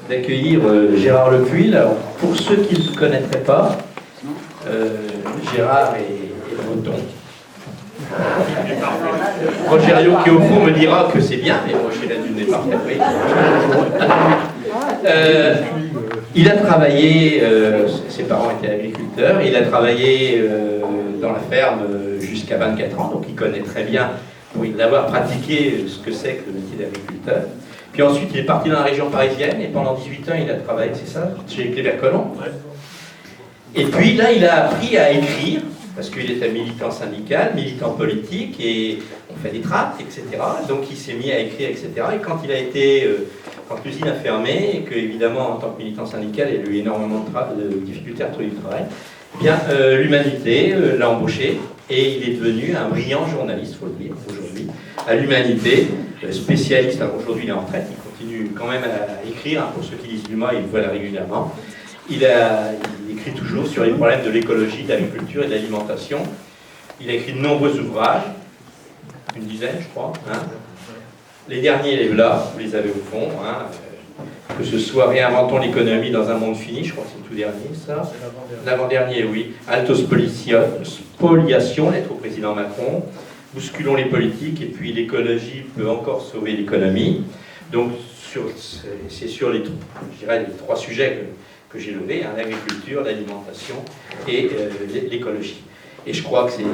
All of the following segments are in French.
D'accueillir Gérard Lepuil. Alors, pour ceux qui ne le connaîtraient pas, Gérard est breton. Rogerio qui au fond me dira que c'est bien, mais Roger Ladune n'est pas parfait. Il a travaillé, ses parents étaient agriculteurs, il a travaillé dans la ferme jusqu'à 24 ans, donc il connaît très bien, pour l'avoir pratiqué, ce que c'est que le métier d'agriculteur. Puis ensuite, il est parti dans la région parisienne, et pendant 18 ans, il a travaillé, c'est ça, chez Kléber-Colomb. Et puis là, il a appris à écrire, parce qu'il était militant syndical, militant politique, et on fait des tracts, etc. Donc il s'est mis à écrire, etc. Et quand il a été, quand l'usine a fermé, et que évidemment, en tant que militant syndical, il a eu énormément de difficultés à trouver du travail, eh bien, l'Humanité l'a embauché, et il est devenu un brillant journaliste, il faut le dire, aujourd'hui, à l'Humanité, spécialiste. Alors aujourd'hui, il est en retraite, il continue quand même à écrire, hein, pour ceux qui lisent l'UMA, il le voit régulièrement. Il écrit toujours sur les problèmes de l'écologie, de l'agriculture et de l'alimentation. Il a écrit de nombreux ouvrages, une dizaine, je crois. Hein. Les derniers, là, vous les avez au fond. Hein. Que ce soit Réinventons l'économie dans un monde fini, je crois que c'est le tout dernier, ça. L'avant-dernier, oui. Altos Spoliation, lettre au président Macron. Bousculons les politiques, et puis l'écologie peut encore sauver l'économie. Donc, c'est sur les trois sujets que j'ai levés, hein, l'agriculture, l'alimentation et l'écologie. Et je crois que c'est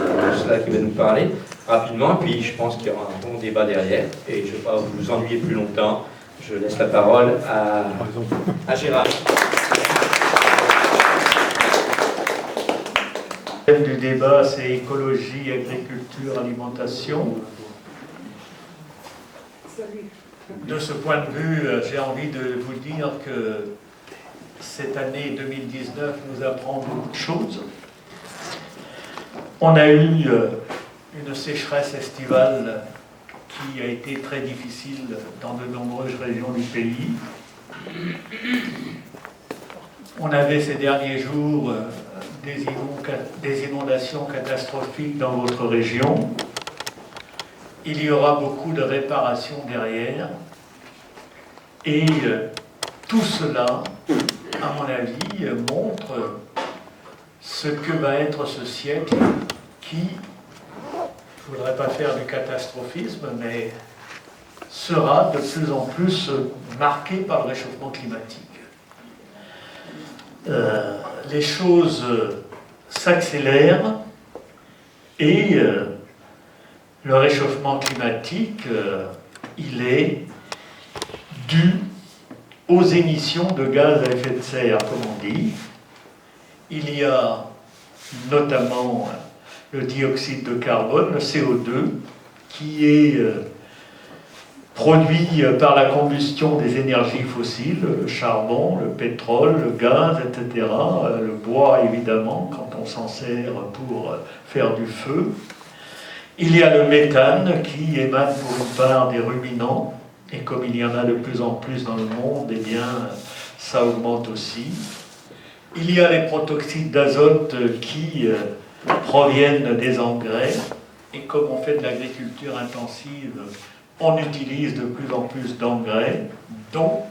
cela qui va nous parler rapidement, et puis je pense qu'il y aura un bon débat derrière, et je ne vais pas vous ennuyer plus longtemps. Je laisse la parole à Gérard. Le thème du débat, c'est écologie, agriculture, alimentation. De ce point de vue, j'ai envie de vous dire que cette année 2019 nous apprend beaucoup de choses. On a eu une sécheresse estivale qui a été très difficile dans de nombreuses régions du pays. On avait ces derniers jours des inondations catastrophiques dans votre région. Il y aura beaucoup de réparations derrière. Et tout cela, à mon avis, montre ce que va être ce siècle qui, je ne voudrais pas faire du catastrophisme, mais sera de plus en plus marqué par le réchauffement climatique. Les choses s'accélèrent et le réchauffement climatique, il est dû aux émissions de gaz à effet de serre, comme on dit. Il y a notamment le dioxyde de carbone, le CO2, qui est produit par la combustion des énergies fossiles, le charbon, le pétrole, le gaz, etc. Le bois, évidemment, quand on s'en sert pour faire du feu. Il y a le méthane qui émane pour une part des ruminants, et comme il y en a de plus en plus dans le monde, eh bien, ça augmente aussi. Il y a les protoxydes d'azote qui proviennent des engrais, et comme on fait de l'agriculture intensive, on utilise de plus en plus d'engrais, dont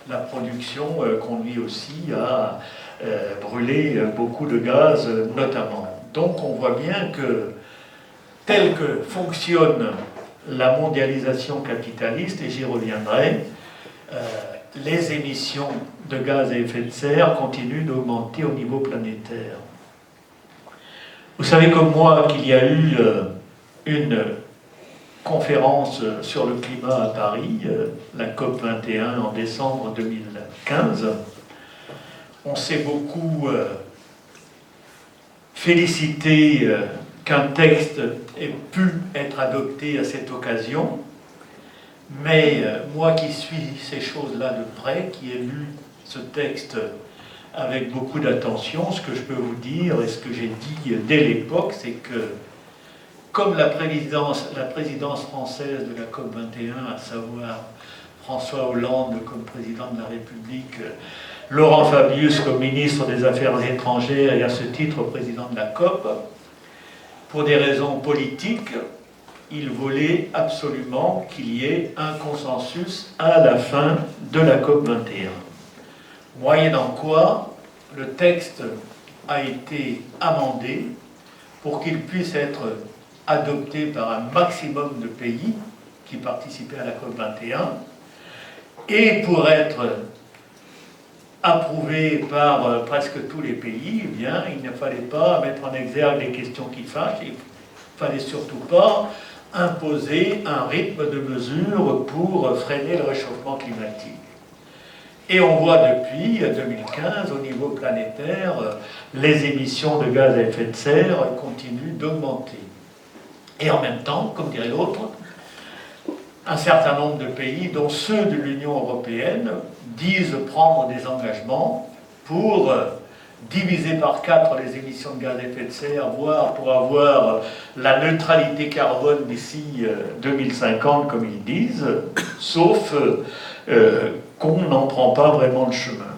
la production conduit aussi à brûler beaucoup de gaz notamment. Donc on voit bien que tel que fonctionne la mondialisation capitaliste, et j'y reviendrai, les émissions de gaz à effet de serre continuent d'augmenter au niveau planétaire. Vous savez comme moi qu'il y a eu une conférence sur le climat à Paris, la COP 21 en décembre 2015. On s'est beaucoup félicité qu'un texte ait pu être adopté à cette occasion, mais moi qui suis ces choses-là de près, qui ai lu ce texte avec beaucoup d'attention, ce que je peux vous dire et ce que j'ai dit dès l'époque, c'est que comme la présidence française de la COP 21, à savoir François Hollande comme président de la République, Laurent Fabius comme ministre des Affaires étrangères et à ce titre président de la COP, pour des raisons politiques, il voulait absolument qu'il y ait un consensus à la fin de la COP 21. Moyennant quoi, le texte a été amendé pour qu'il puisse être adopté par un maximum de pays qui participaient à la COP 21 et pour être approuvé par presque tous les pays, eh bien, il ne fallait pas mettre en exergue les questions qui fâchent, il ne fallait surtout pas imposer un rythme de mesure pour freiner le réchauffement climatique. Et on voit depuis 2015, au niveau planétaire, les émissions de gaz à effet de serre continuent d'augmenter. Et en même temps, comme dirait l'autre, un certain nombre de pays, dont ceux de l'Union européenne, disent prendre des engagements pour diviser par 4 les émissions de gaz à effet de serre, voire pour avoir la neutralité carbone d'ici 2050, comme ils disent, sauf qu'on n'en prend pas vraiment le chemin.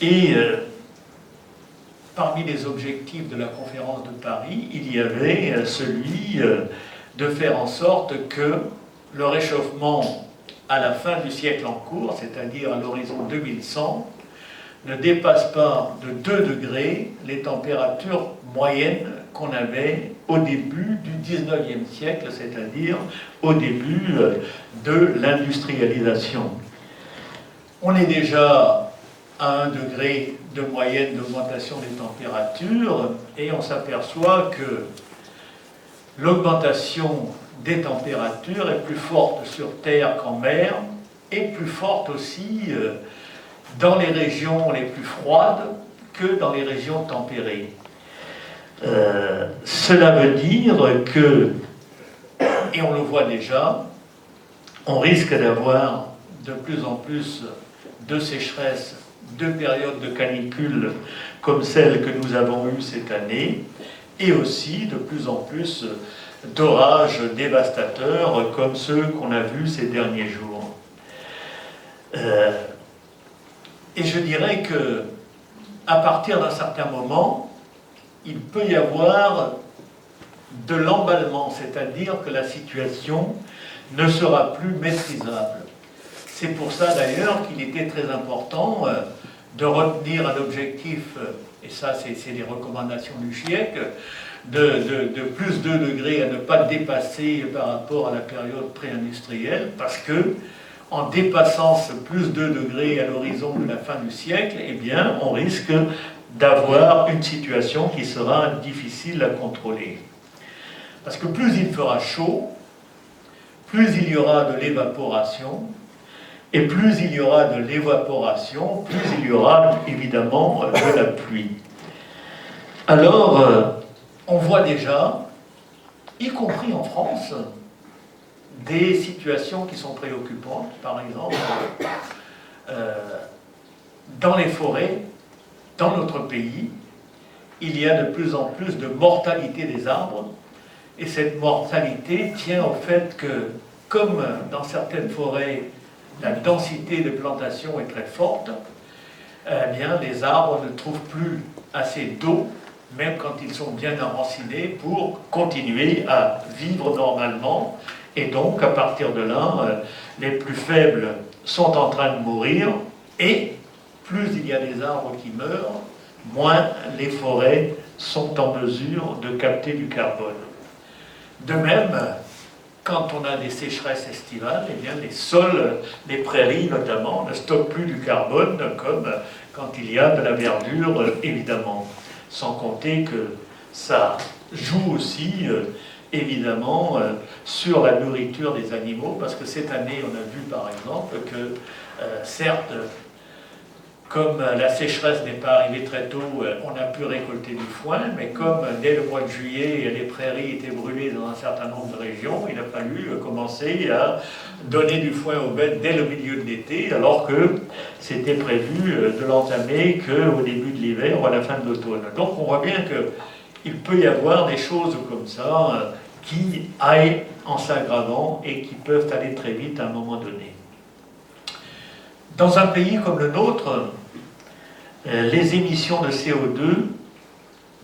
Et parmi les objectifs de la conférence de Paris, il y avait celui de faire en sorte que le réchauffement à la fin du siècle en cours, c'est-à-dire à l'horizon 2100, ne dépasse pas de 2 degrés les températures moyennes qu'on avait au début du 19e siècle, c'est-à-dire au début de l'industrialisation. On est déjà à 1 degré de moyenne d'augmentation des températures et on s'aperçoit que l'augmentation des températures est plus forte sur Terre qu'en mer et plus forte aussi dans les régions les plus froides que dans les régions tempérées. Cela veut dire que, et on le voit déjà, on risque d'avoir de plus en plus de sécheresses, de périodes de canicule comme celle que nous avons eue cette année, et aussi de plus en plus d'orages dévastateurs comme ceux qu'on a vus ces derniers jours. Et je dirais que, à partir d'un certain moment, il peut y avoir de l'emballement, c'est-à-dire que la situation ne sera plus maîtrisable. C'est pour ça d'ailleurs qu'il était très important de retenir un objectif, et ça c'est les recommandations du GIEC, de plus 2 degrés à ne pas dépasser par rapport à la période pré-industrielle, parce que en dépassant ce plus 2 degrés à l'horizon de la fin du siècle, eh bien, on risque d'avoir une situation qui sera difficile à contrôler. Parce que plus il fera chaud, plus il y aura de l'évaporation, et plus il y aura de l'évaporation, plus il y aura évidemment de la pluie. Alors, on voit déjà, y compris en France, des situations qui sont préoccupantes. Par exemple, dans les forêts, dans notre pays, il y a de plus en plus de mortalité des arbres, et cette mortalité tient au fait que, comme dans certaines forêts, la densité de plantation est très forte, eh bien, les arbres ne trouvent plus assez d'eau, même quand ils sont bien enracinés, pour continuer à vivre normalement. Et donc, à partir de là, les plus faibles sont en train de mourir, et plus il y a des arbres qui meurent, moins les forêts sont en mesure de capter du carbone. De même, quand on a des sécheresses estivales, eh bien les sols, les prairies notamment, ne stockent plus du carbone comme quand il y a de la verdure, évidemment. Sans compter que ça joue aussi, évidemment, sur la nourriture des animaux, parce que cette année, on a vu par exemple que, certes, comme la sécheresse n'est pas arrivée très tôt, on a pu récolter du foin, mais comme dès le mois de juillet, les prairies étaient brûlées dans un certain nombre de régions, il a fallu commencer à donner du foin aux bêtes dès le milieu de l'été, alors que c'était prévu de l'entamer qu'au début de l'hiver ou à la fin de l'automne. Donc on voit bien qu'il peut y avoir des choses comme ça qui aillent en s'aggravant et qui peuvent aller très vite à un moment donné. Dans un pays comme le nôtre, les émissions de CO2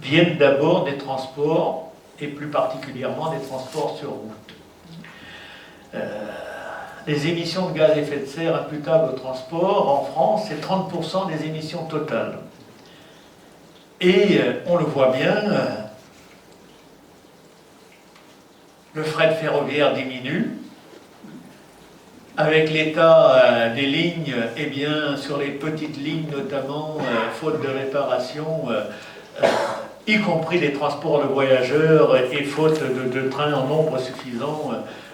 viennent d'abord des transports et plus particulièrement des transports sur route. Les émissions de gaz à effet de serre imputables au transport en France, c'est 30% des émissions totales. Et on le voit bien, le fret ferroviaire diminue. Avec l'état des lignes, eh bien, sur les petites lignes notamment, faute de réparation, y compris les transports de voyageurs et faute de trains en nombre suffisant,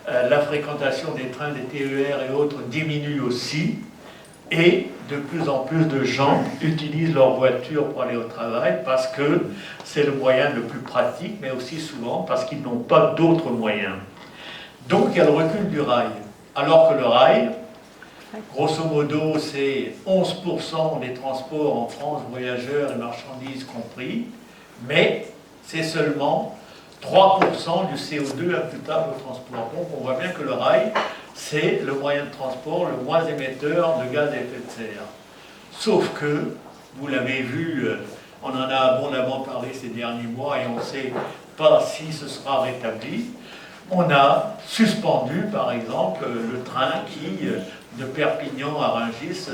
la fréquentation des trains, des TER et autres diminue aussi. Et de plus en plus de gens utilisent leur voiture pour aller au travail parce que c'est le moyen le plus pratique, mais aussi souvent parce qu'ils n'ont pas d'autres moyens. Donc il y a le recul du rail. Alors que le rail, grosso modo, c'est 11% des transports en France, voyageurs et marchandises compris, mais c'est seulement 3% du CO2 imputable au transport. Donc on voit bien que le rail, c'est le moyen de transport le moins émetteur de gaz à effet de serre. Sauf que, vous l'avez vu, on en a abondamment parlé ces derniers mois et on ne sait pas si ce sera rétabli. On a suspendu, par exemple, le train qui, de Perpignan à Rungis,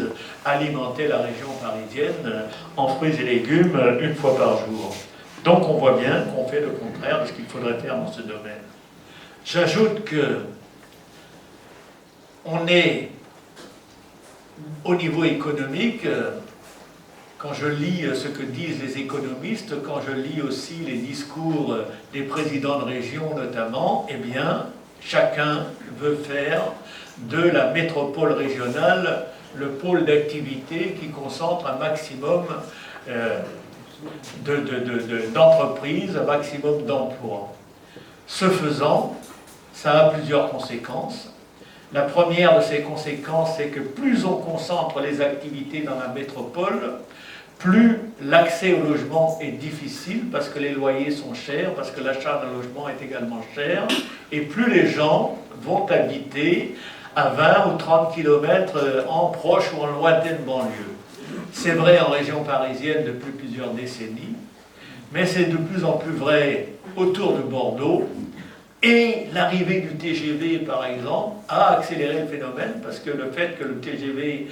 alimentait la région parisienne en fruits et légumes une fois par jour. Donc on voit bien qu'on fait le contraire de ce qu'il faudrait faire dans ce domaine. J'ajoute que on est, au niveau économique, quand je lis ce que disent les économistes, quand je lis aussi les discours des présidents de région notamment, eh bien, chacun veut faire de la métropole régionale le pôle d'activité qui concentre un maximum d'entreprises, un maximum d'emplois. Ce faisant, ça a plusieurs conséquences. La première de ces conséquences, c'est que plus on concentre les activités dans la métropole, plus l'accès au logement est difficile parce que les loyers sont chers, parce que l'achat d'un logement est également cher, et plus les gens vont habiter à 20 ou 30 km en proche ou en lointaine banlieue. C'est vrai en région parisienne depuis plusieurs décennies, mais c'est de plus en plus vrai autour de Bordeaux. Et l'arrivée du TGV, par exemple, a accéléré le phénomène, parce que le fait que le TGV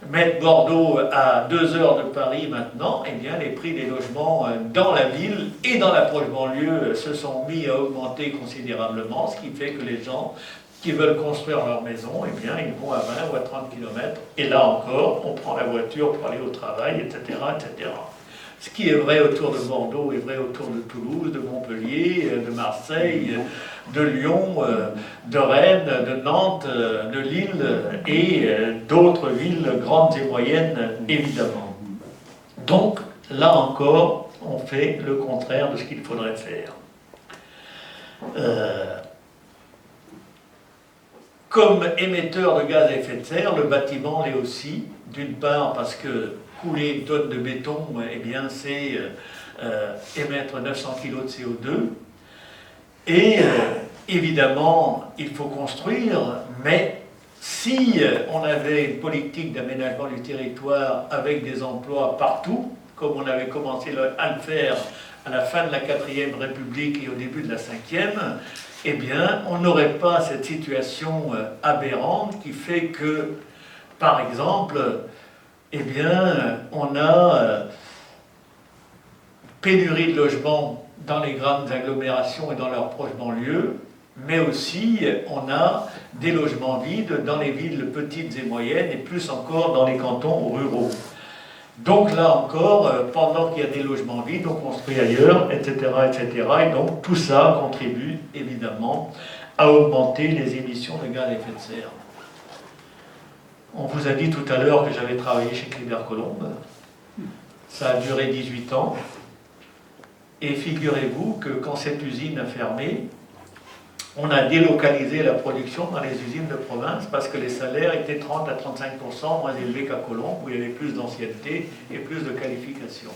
mette Bordeaux à 2 heures de Paris maintenant, eh bien, les prix des logements dans la ville et dans la proche banlieue se sont mis à augmenter considérablement, ce qui fait que les gens qui veulent construire leur maison, eh bien, ils vont à 20 ou à 30 km. Et là encore, on prend la voiture pour aller au travail, etc., etc. Ce qui est vrai autour de Bordeaux est vrai autour de Toulouse, de Montpellier, de Marseille, de Lyon, de Rennes, de Nantes, de Lille et d'autres villes grandes et moyennes, évidemment. Donc, là encore, on fait le contraire de ce qu'il faudrait faire. Comme émetteur de gaz à effet de serre, le bâtiment l'est aussi, d'une part parce que couler une tonne de béton, eh bien, c'est émettre 900 kg de CO2. Et évidemment, il faut construire, mais si on avait une politique d'aménagement du territoire avec des emplois partout, comme on avait commencé à le faire à la fin de la 4e République et au début de la 5e, eh bien, on n'aurait pas cette situation aberrante qui fait que, par exemple, eh bien, on a pénurie de logements dans les grandes agglomérations et dans leurs proches banlieues, mais aussi on a des logements vides dans les villes petites et moyennes et plus encore dans les cantons ruraux. Donc là encore, pendant qu'il y a des logements vides, on construit ailleurs, etc., etc. Et donc tout ça contribue évidemment à augmenter les émissions de gaz à effet de serre. On vous a dit tout à l'heure que j'avais travaillé chez Kléber-Colombe. Ça a duré 18 ans. Et figurez-vous que quand cette usine a fermé, on a délocalisé la production dans les usines de province parce que les salaires étaient 30 à 35% moins élevés qu'à Colombe, où il y avait plus d'ancienneté et plus de qualification.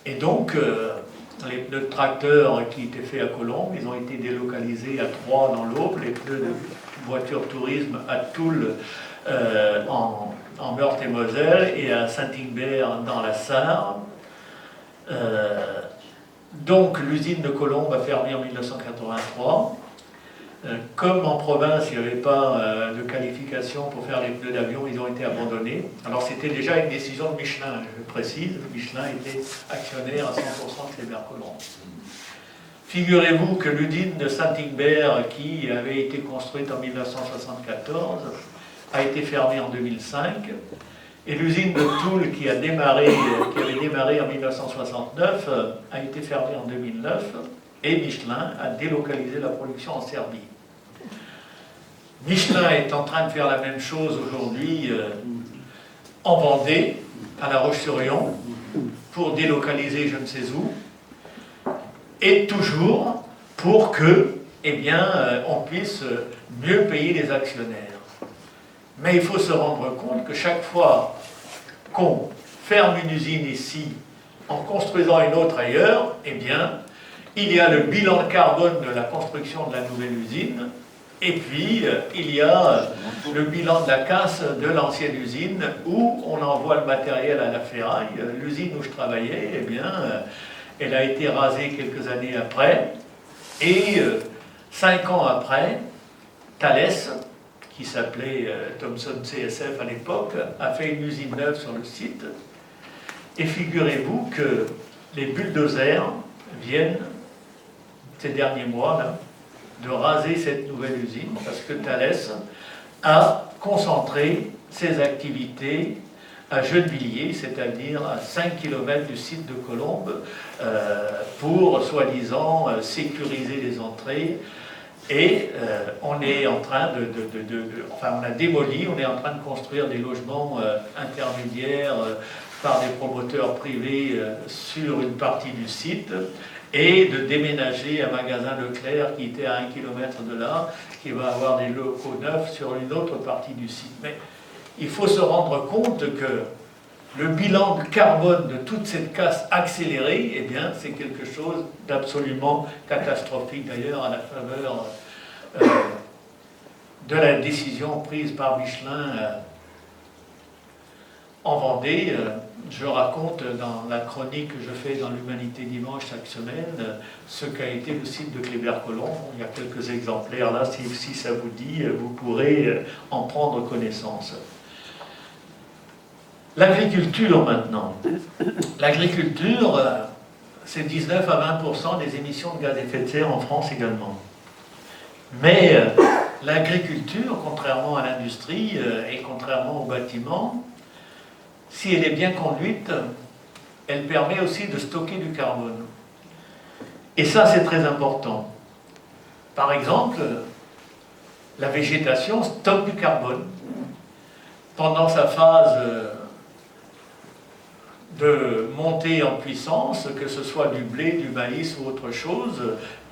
Et donc, les pneus de tracteurs qui étaient faits à Colombe, ils ont été délocalisés à Troyes dans l'Aube, les pneus de voiture tourisme à Toul en Meurthe-et-Moselle et à Saint-Ingbert dans la Sarre. Donc l'usine de Colombes a fermé en 1983. Comme en province, il n'y avait pas de qualification pour faire les pneus d'avion, ils ont été abandonnés. Alors c'était déjà une décision de Michelin, je précise. Michelin était actionnaire à 100% de Kléber-Colombes. Figurez-vous que l'usine de Saint-Ingbert, qui avait été construite en 1974, a été fermée en 2005. Et l'usine de Toul, qui avait démarré en 1969, a été fermée en 2009. Et Michelin a délocalisé la production en Serbie. Michelin est en train de faire la même chose aujourd'hui en Vendée, à La Roche-sur-Yon, pour délocaliser je ne sais où, et toujours pour que, eh bien, on puisse mieux payer les actionnaires. Mais il faut se rendre compte que chaque fois qu'on ferme une usine ici, en construisant une autre ailleurs, eh bien, il y a le bilan carbone de la construction de la nouvelle usine, et puis il y a le bilan de la casse de l'ancienne usine où on envoie le matériel à la ferraille. L'usine où je travaillais, eh bien, elle a été rasée quelques années après, et 5 ans après, Thales, qui s'appelait Thomson CSF à l'époque, a fait une usine neuve sur le site, et figurez-vous que les bulldozers viennent ces derniers mois là, de raser cette nouvelle usine parce que Thales a concentré ses activités à Gennevilliers, c'est-à-dire à 5 km du site de Colombes, pour soi-disant sécuriser les entrées. Et on est en train enfin on a démoli, on est en train de construire des logements intermédiaires par des promoteurs privés sur une partie du site, et de déménager un magasin Leclerc qui était à 1 km de là, qui va avoir des locaux neufs sur une autre partie du site. Mais il faut se rendre compte que le bilan carbone de toute cette casse accélérée, eh bien, c'est quelque chose d'absolument catastrophique. D'ailleurs, à la faveur de la décision prise par Michelin en Vendée, je raconte dans la chronique que je fais dans l'Humanité Dimanche chaque semaine ce qu'a été le site de Kléber-Colombes. Il y a quelques exemplaires là, si ça vous dit, vous pourrez en prendre connaissance. L'agriculture maintenant. L'agriculture, c'est 19 à 20% des émissions de gaz à effet de serre en France également. Mais l'agriculture, contrairement à l'industrie et contrairement au bâtiment, si elle est bien conduite, elle permet aussi de stocker du carbone. Et ça, c'est très important. Par exemple, la végétation stocke du carbone. Pendant sa phase de montée en puissance, que ce soit du blé, du maïs ou autre chose,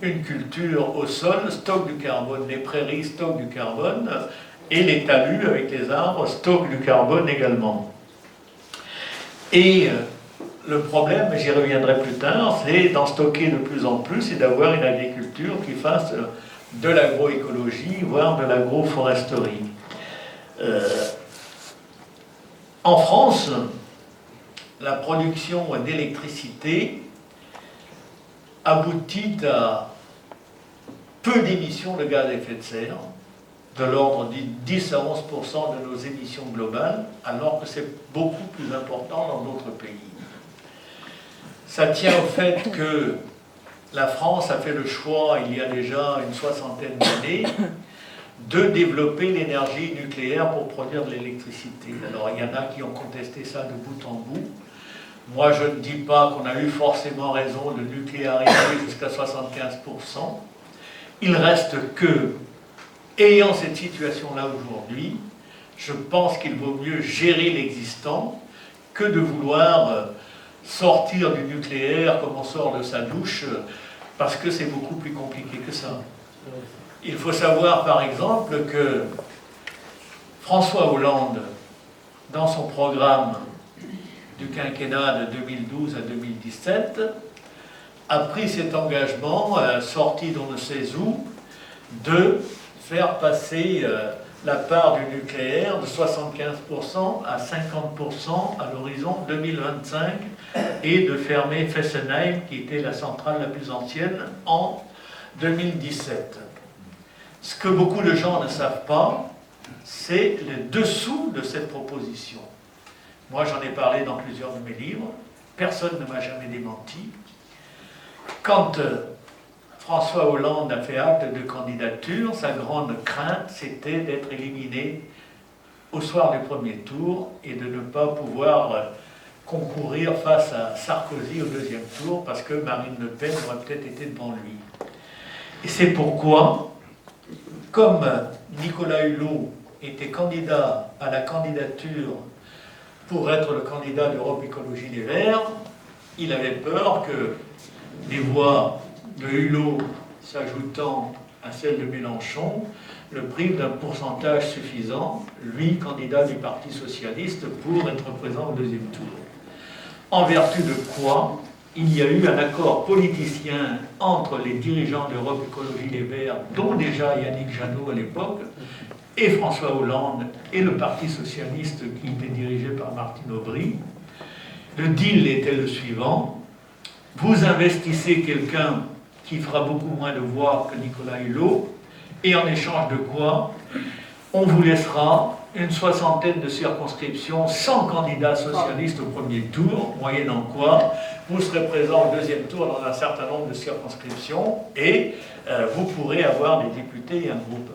une culture au sol stocke du carbone. Les prairies stockent du carbone et les talus avec les arbres stockent du carbone également. Et le problème, j'y reviendrai plus tard, c'est d'en stocker de plus en plus et d'avoir une agriculture qui fasse de l'agroécologie, voire de l'agroforesterie. En France, la production d'électricité aboutit à peu d'émissions de gaz à effet de serre, de l'ordre de 10 à 11% de nos émissions globales, alors que c'est beaucoup plus important dans d'autres pays. Ça tient au fait que la France a fait le choix, il y a déjà une soixantaine d'années, de développer l'énergie nucléaire pour produire de l'électricité. Alors il y en a qui ont contesté ça de bout en bout. Moi je ne dis pas qu'on a eu forcément raison de nucléariser jusqu'à 75%. Il reste que, ayant cette situation-là aujourd'hui, je pense qu'il vaut mieux gérer l'existant que de vouloir sortir du nucléaire comme on sort de sa douche, parce que c'est beaucoup plus compliqué que ça. Il faut savoir par exemple que François Hollande, dans son programme du quinquennat de 2012 à 2017, a pris cet engagement, sorti d'on ne sait où, de faire passer la part du nucléaire de 75% à 50% à l'horizon 2025 et de fermer Fessenheim, qui était la centrale la plus ancienne, en 2017. Ce que beaucoup de gens ne savent pas, c'est le dessous de cette proposition. Moi, j'en ai parlé dans plusieurs de mes livres. Personne ne m'a jamais démenti. Quand François Hollande a fait acte de candidature, sa grande crainte, c'était d'être éliminé au soir du premier tour et de ne pas pouvoir concourir face à Sarkozy au deuxième tour, parce que Marine Le Pen aurait peut-être été devant lui. Et c'est pourquoi, comme Nicolas Hulot était candidat à la candidature pour être le candidat d'Europe Écologie Les Verts, il avait peur que les voix de Hulot s'ajoutant à celles de Mélenchon le privent d'un pourcentage suffisant, lui, candidat du Parti Socialiste, pour être présent au deuxième tour. En vertu de quoi il y a eu un accord politicien entre les dirigeants d'Europe Écologie Les Verts, dont déjà Yannick Jadot à l'époque, et François Hollande, et le Parti Socialiste qui était dirigé par Martine Aubry. Le deal était le suivant: vous investissez quelqu'un qui fera beaucoup moins de voix que Nicolas Hulot, et en échange de quoi, on vous laissera une soixantaine de circonscriptions sans candidat socialiste au premier tour, moyennant quoi vous serez présent au deuxième tour dans un certain nombre de circonscriptions et vous pourrez avoir des députés et un groupe.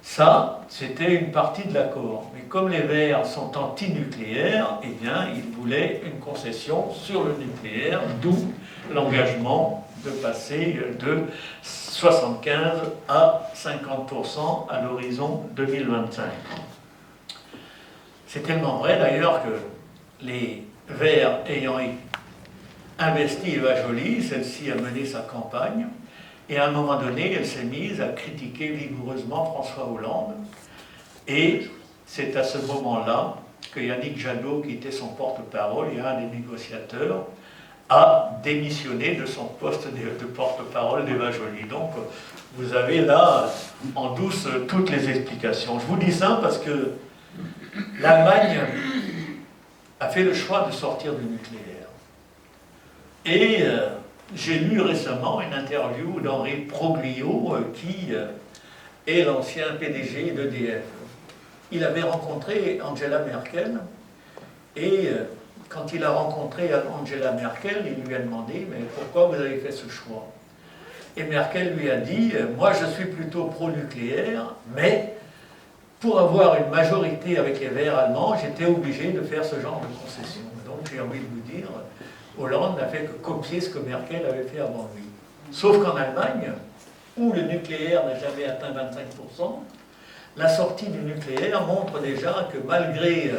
Ça, c'était une partie de l'accord. Mais comme les Verts sont anti-nucléaires, eh bien, ils voulaient une concession sur le nucléaire, d'où l'engagement de passer de 75 à 50% à l'horizon 2025. C'est tellement vrai d'ailleurs que les Verts ayant investi Eva Joly, celle-ci a mené sa campagne, et à un moment donné, elle s'est mise à critiquer vigoureusement François Hollande, et c'est à ce moment-là que Yannick Jadot, qui était son porte-parole et un des négociateurs, a démissionné de son poste de porte-parole d'Eva Joly. Donc, vous avez là, en douce, toutes les explications. Je vous dis ça parce que l'Allemagne a fait le choix de sortir du nucléaire. Et j'ai lu récemment une interview d'Henri Proglio, qui est l'ancien PDG d'EDF. Il avait rencontré Angela Merkel, et quand il a rencontré Angela Merkel, il lui a demandé « Mais pourquoi vous avez fait ce choix ?» Et Merkel lui a dit « Moi, je suis plutôt pro-nucléaire, mais pour avoir une majorité avec les Verts allemands, j'étais obligé de faire ce genre de concession. » Donc, j'ai envie de vous dire, Hollande n'a fait que copier ce que Merkel avait fait avant lui. Sauf qu'en Allemagne, où le nucléaire n'a jamais atteint 25%, la sortie du nucléaire montre déjà que malgré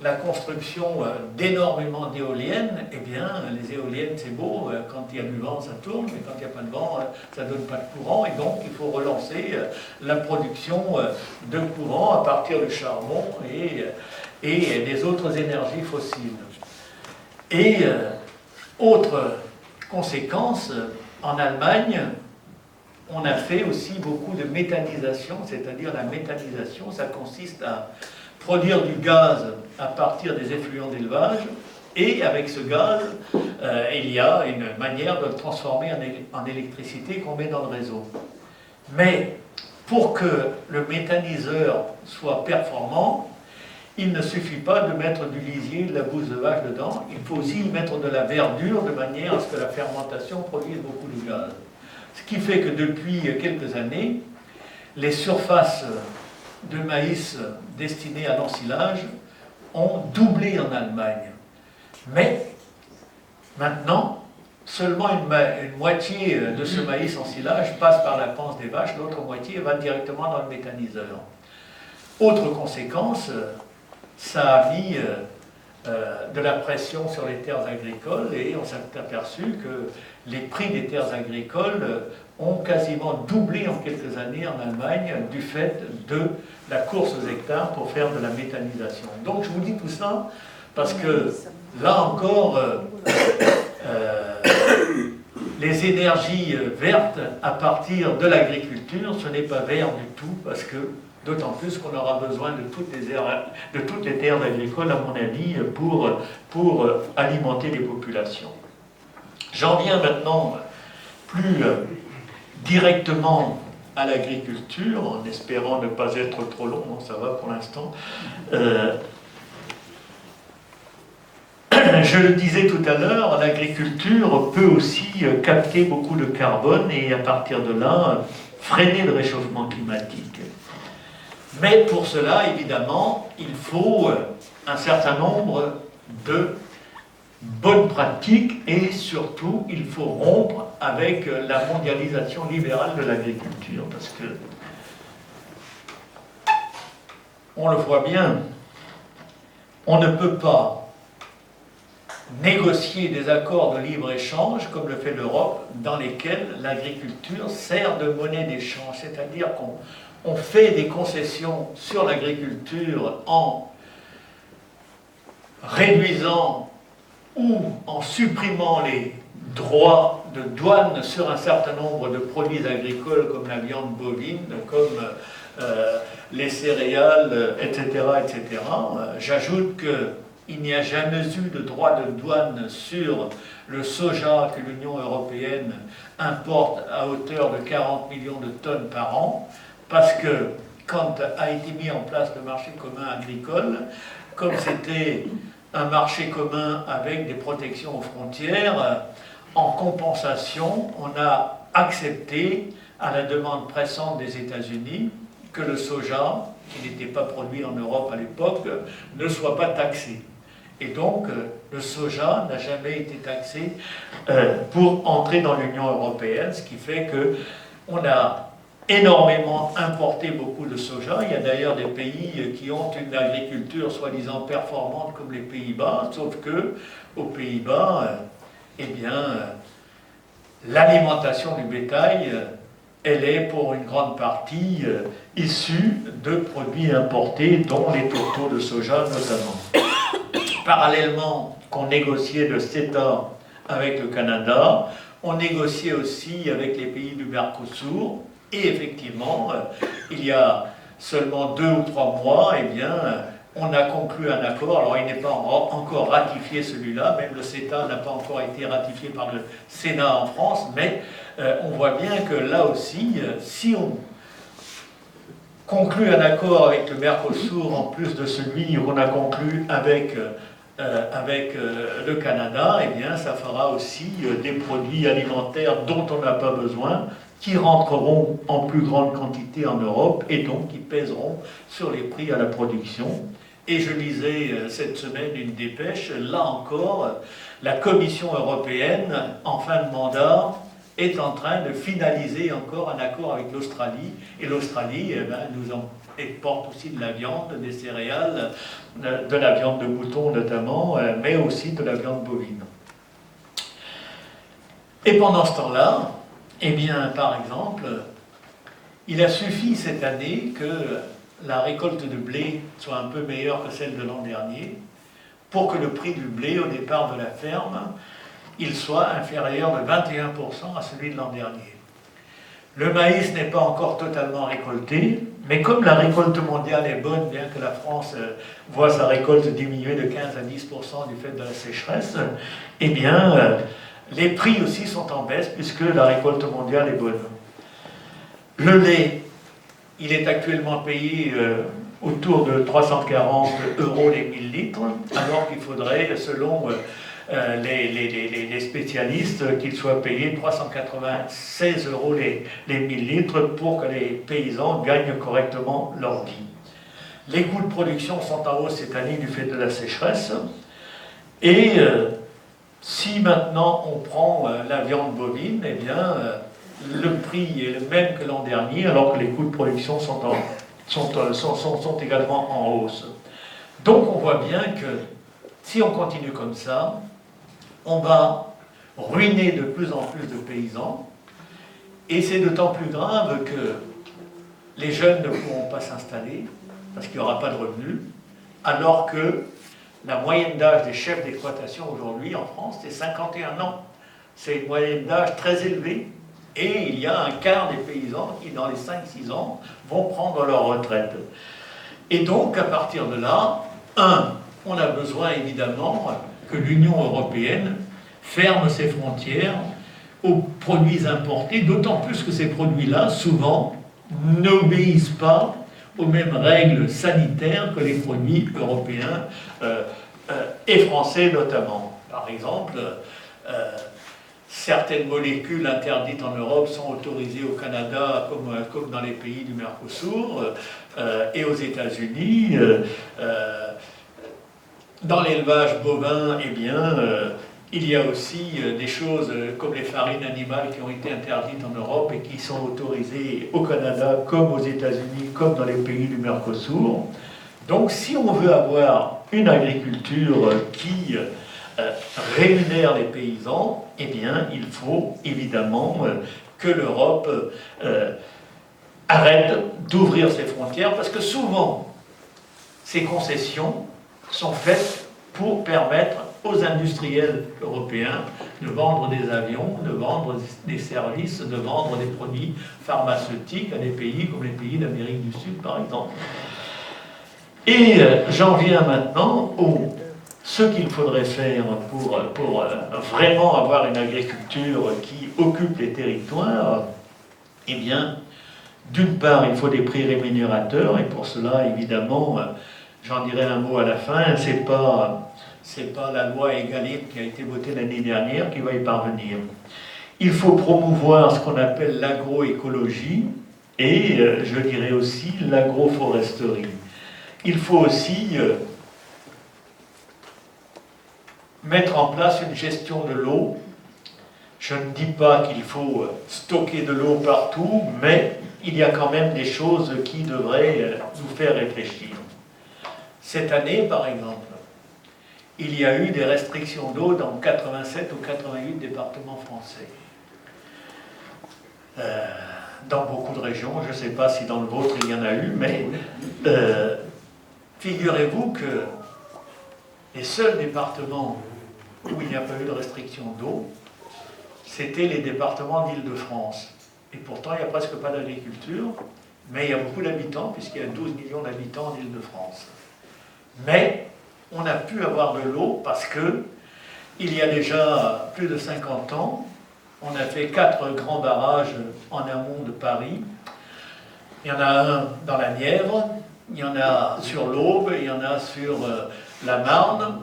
la construction d'énormément d'éoliennes, eh bien, les éoliennes, c'est beau, quand il y a du vent, ça tourne, mais quand il n'y a pas de vent, ça ne donne pas de courant, et donc il faut relancer la production de courant à partir du charbon et des autres énergies fossiles. Et autre conséquence, en Allemagne, on a fait aussi beaucoup de méthanisation, c'est-à-dire la méthanisation, ça consiste à produire du gaz à partir des effluents d'élevage, et avec ce gaz, il y a une manière de le transformer en électricité qu'on met dans le réseau. Mais pour que le méthaniseur soit performant, il ne suffit pas de mettre du lisier, de la bouse de vache dedans, il faut aussi y mettre de la verdure de manière à ce que la fermentation produise beaucoup de gaz. Ce qui fait que depuis quelques années, les surfaces de maïs destinées à l'ensilage ont doublé en Allemagne. Mais maintenant, seulement une moitié de ce maïs ensilage passe par la panse des vaches, l'autre moitié va directement dans le méthaniseur. Autre conséquence, ça a mis de la pression sur les terres agricoles, et on s'est aperçu que les prix des terres agricoles ont quasiment doublé en quelques années en Allemagne du fait de la course aux hectares pour faire de la méthanisation. Donc je vous dis tout ça parce que là encore, les énergies vertes à partir de l'agriculture, ce n'est pas vert du tout, parce que d'autant plus qu'on aura besoin de toutes les terres agricoles, à mon avis, pour alimenter les populations. J'en viens maintenant plus directement à l'agriculture, en espérant ne pas être trop long, non, ça va pour l'instant. Je le disais tout à l'heure, l'agriculture peut aussi capter beaucoup de carbone et à partir de là, freiner le réchauffement climatique. Mais pour cela, évidemment, il faut un certain nombre de bonnes pratiques et surtout, il faut rompre avec la mondialisation libérale de l'agriculture parce que, on le voit bien, on ne peut pas négocier des accords de libre-échange, comme le fait l'Europe, dans lesquels l'agriculture sert de monnaie d'échange. C'est-à-dire qu'on fait des concessions sur l'agriculture en réduisant ou en supprimant les droits de douane sur un certain nombre de produits agricoles, comme la viande bovine, comme les céréales, etc. etc. J'ajoute que il n'y a jamais eu de droit de douane sur le soja que l'Union européenne importe à hauteur de 40 millions de tonnes par an, parce que quand a été mis en place le marché commun agricole, comme c'était un marché commun avec des protections aux frontières, en compensation, on a accepté, à la demande pressante des États-Unis, que le soja, qui n'était pas produit en Europe à l'époque, ne soit pas taxé. Et donc, le soja n'a jamais été taxé pour entrer dans l'Union européenne, ce qui fait qu'on a énormément importé beaucoup de soja. Il y a d'ailleurs des pays qui ont une agriculture soi-disant performante comme les Pays-Bas, sauf que aux Pays-Bas, eh bien, l'alimentation du bétail, elle est pour une grande partie issue de produits importés, dont les tourteaux de soja notamment. Parallèlement qu'on négociait le CETA avec le Canada, on négociait aussi avec les pays du Mercosur, et effectivement, il y a seulement 2 ou 3 mois, eh bien, on a conclu un accord. Alors il n'est pas encore ratifié celui-là, même le CETA n'a pas encore été ratifié par le Sénat en France, mais on voit bien que là aussi, si on conclut un accord avec le Mercosur en plus de celui qu'on a conclu avec le Canada, eh bien, ça fera aussi des produits alimentaires dont on n'a pas besoin, qui rentreront en plus grande quantité en Europe et donc qui pèseront sur les prix à la production. Et je lisais cette semaine une dépêche, là encore, la Commission européenne, en fin de mandat, est en train de finaliser encore un accord avec l'Australie. Et l'Australie nous exporte aussi de la viande, des céréales, de la viande de mouton notamment, mais aussi de la viande bovine. Et pendant ce temps-là, eh bien, par exemple, il a suffi cette année que la récolte de blé soit un peu meilleure que celle de l'an dernier pour que le prix du blé au départ de la ferme, il soit inférieur de 21% à celui de l'an dernier. Le maïs n'est pas encore totalement récolté, mais comme la récolte mondiale est bonne, bien que la France voit sa récolte diminuer de 15 à 10% du fait de la sécheresse, eh bien, les prix aussi sont en baisse puisque la récolte mondiale est bonne. Le lait, il est actuellement payé autour de 340 € les 1000 litres, alors qu'il faudrait, selon les spécialistes, qu'il soit payé 396 € les 1000 litres pour que les paysans gagnent correctement leur vie. Les coûts de production sont en hausse cette année du fait de la sécheresse. Et si maintenant on prend la viande bovine, eh bien, le prix est le même que l'an dernier, alors que les coûts de production sont également en hausse. Donc on voit bien que si on continue comme ça, on va ruiner de plus en plus de paysans, et c'est d'autant plus grave que les jeunes ne pourront pas s'installer, parce qu'il n'y aura pas de revenus, alors que la moyenne d'âge des chefs d'exploitation aujourd'hui en France, c'est 51 ans. C'est une moyenne d'âge très élevée, et il y a un quart des paysans qui, dans les 5-6 ans, vont prendre leur retraite. Et donc, à partir de là, on a besoin évidemment que l'Union européenne ferme ses frontières aux produits importés, d'autant plus que ces produits-là, souvent, n'obéissent pas aux mêmes règles sanitaires que les produits européens et français notamment. Par exemple, certaines molécules interdites en Europe sont autorisées au Canada comme dans les pays du Mercosur et aux États-Unis. Dans l'élevage bovin, eh bien, il y a aussi des choses comme les farines animales qui ont été interdites en Europe et qui sont autorisées au Canada comme aux États-Unis, comme dans les pays du Mercosur. Donc si on veut avoir une agriculture qui rémunère les paysans, eh bien, il faut évidemment que l'Europe arrête d'ouvrir ses frontières, parce que souvent, ces concessions sont faites pour permettre aux industriels européens de vendre des avions, de vendre des services, de vendre des produits pharmaceutiques à des pays comme les pays d'Amérique du Sud, par exemple. Et j'en viens maintenant ce qu'il faudrait faire pour vraiment avoir une agriculture qui occupe les territoires. Eh bien, d'une part, il faut des prix rémunérateurs, et pour cela, évidemment, j'en dirai un mot à la fin, c'est pas la loi Egalim qui a été votée l'année dernière qui va y parvenir. Il faut promouvoir ce qu'on appelle l'agroécologie et, je dirais aussi, l'agroforesterie. Il faut aussi mettre en place une gestion de l'eau. Je ne dis pas qu'il faut stocker de l'eau partout, mais il y a quand même des choses qui devraient nous faire réfléchir. Cette année, par exemple, il y a eu des restrictions d'eau dans 87 ou 88 départements français. Dans beaucoup de régions, je ne sais pas si dans le vôtre il y en a eu, mais figurez-vous que les seuls départements où il n'y a pas eu de restriction d'eau, c'était les départements d'Île-de-France. Et pourtant, il n'y a presque pas d'agriculture, mais il y a beaucoup d'habitants, puisqu'il y a 12 millions d'habitants en Île-de-France. Mais on a pu avoir de l'eau parce que il y a déjà plus de 50 ans, on a fait 4 grands barrages en amont de Paris. Il y en a un dans la Nièvre, il y en a sur l'Aube, il y en a sur la Marne,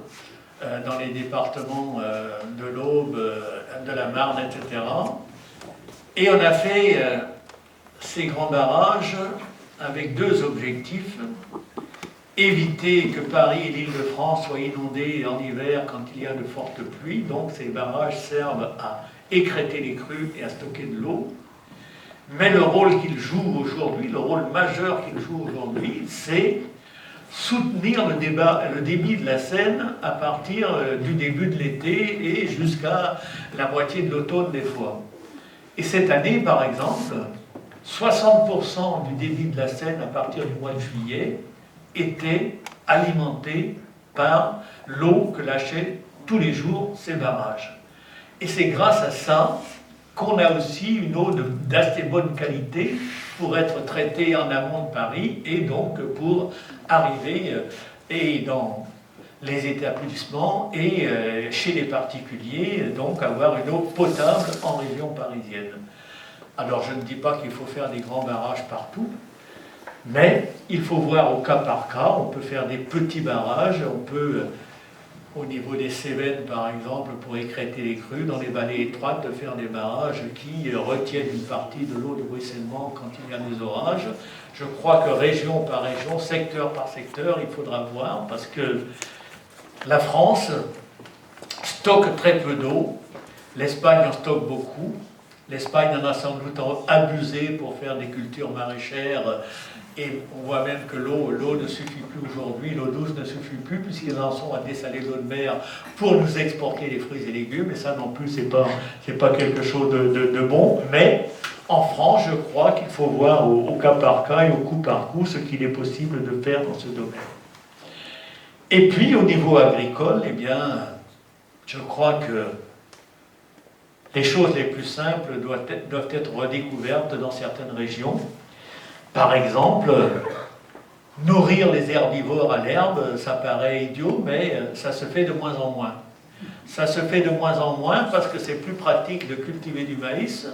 dans les départements de l'Aube, de la Marne, etc. Et on a fait ces grands barrages avec 2 objectifs. Éviter que Paris et l'Île-de-France soient inondés en hiver quand il y a de fortes pluies. Donc ces barrages servent à écrêter les crues et à stocker de l'eau. Mais le rôle qu'ils jouent aujourd'hui, le rôle majeur qu'ils jouent aujourd'hui, c'est soutenir le débit de la Seine à partir du début de l'été et jusqu'à la moitié de l'automne des fois. Et cette année, par exemple, 60% du débit de la Seine à partir du mois de juillet était alimenté par l'eau que lâchaient tous les jours ces barrages. Et c'est grâce à ça qu'on a aussi une eau d'assez bonne qualité pour être traitée en amont de Paris et donc pour arriver et dans les établissements et chez les particuliers, donc avoir une eau potable en région parisienne. Alors je ne dis pas qu'il faut faire des grands barrages partout, mais il faut voir au cas par cas. On peut faire des petits barrages, on peut, au niveau des Cévennes par exemple, pour écrêter les crues, dans les vallées étroites, faire des barrages qui retiennent une partie de l'eau de ruissellement quand il y a des orages. Je crois que région par région, secteur par secteur, il faudra voir, parce que la France stocke très peu d'eau, l'Espagne en stocke beaucoup. L'Espagne en a sans doute abusé pour faire des cultures maraîchères. Et on voit même que l'eau ne suffit plus aujourd'hui, l'eau douce ne suffit plus, puisqu'ils en sont à dessaler l'eau de mer pour nous exporter les fruits et légumes, et ça non plus, c'est pas quelque chose de bon. Mais en France, je crois qu'il faut voir au cas par cas et au coup par coup ce qu'il est possible de faire dans ce domaine. Et puis, au niveau agricole, eh bien, je crois que Les choses les plus simples doivent être redécouvertes dans certaines régions. Par exemple, nourrir les herbivores à l'herbe, ça paraît idiot, mais ça se fait de moins en moins. Ça se fait de moins en moins parce que c'est plus pratique de cultiver du maïs,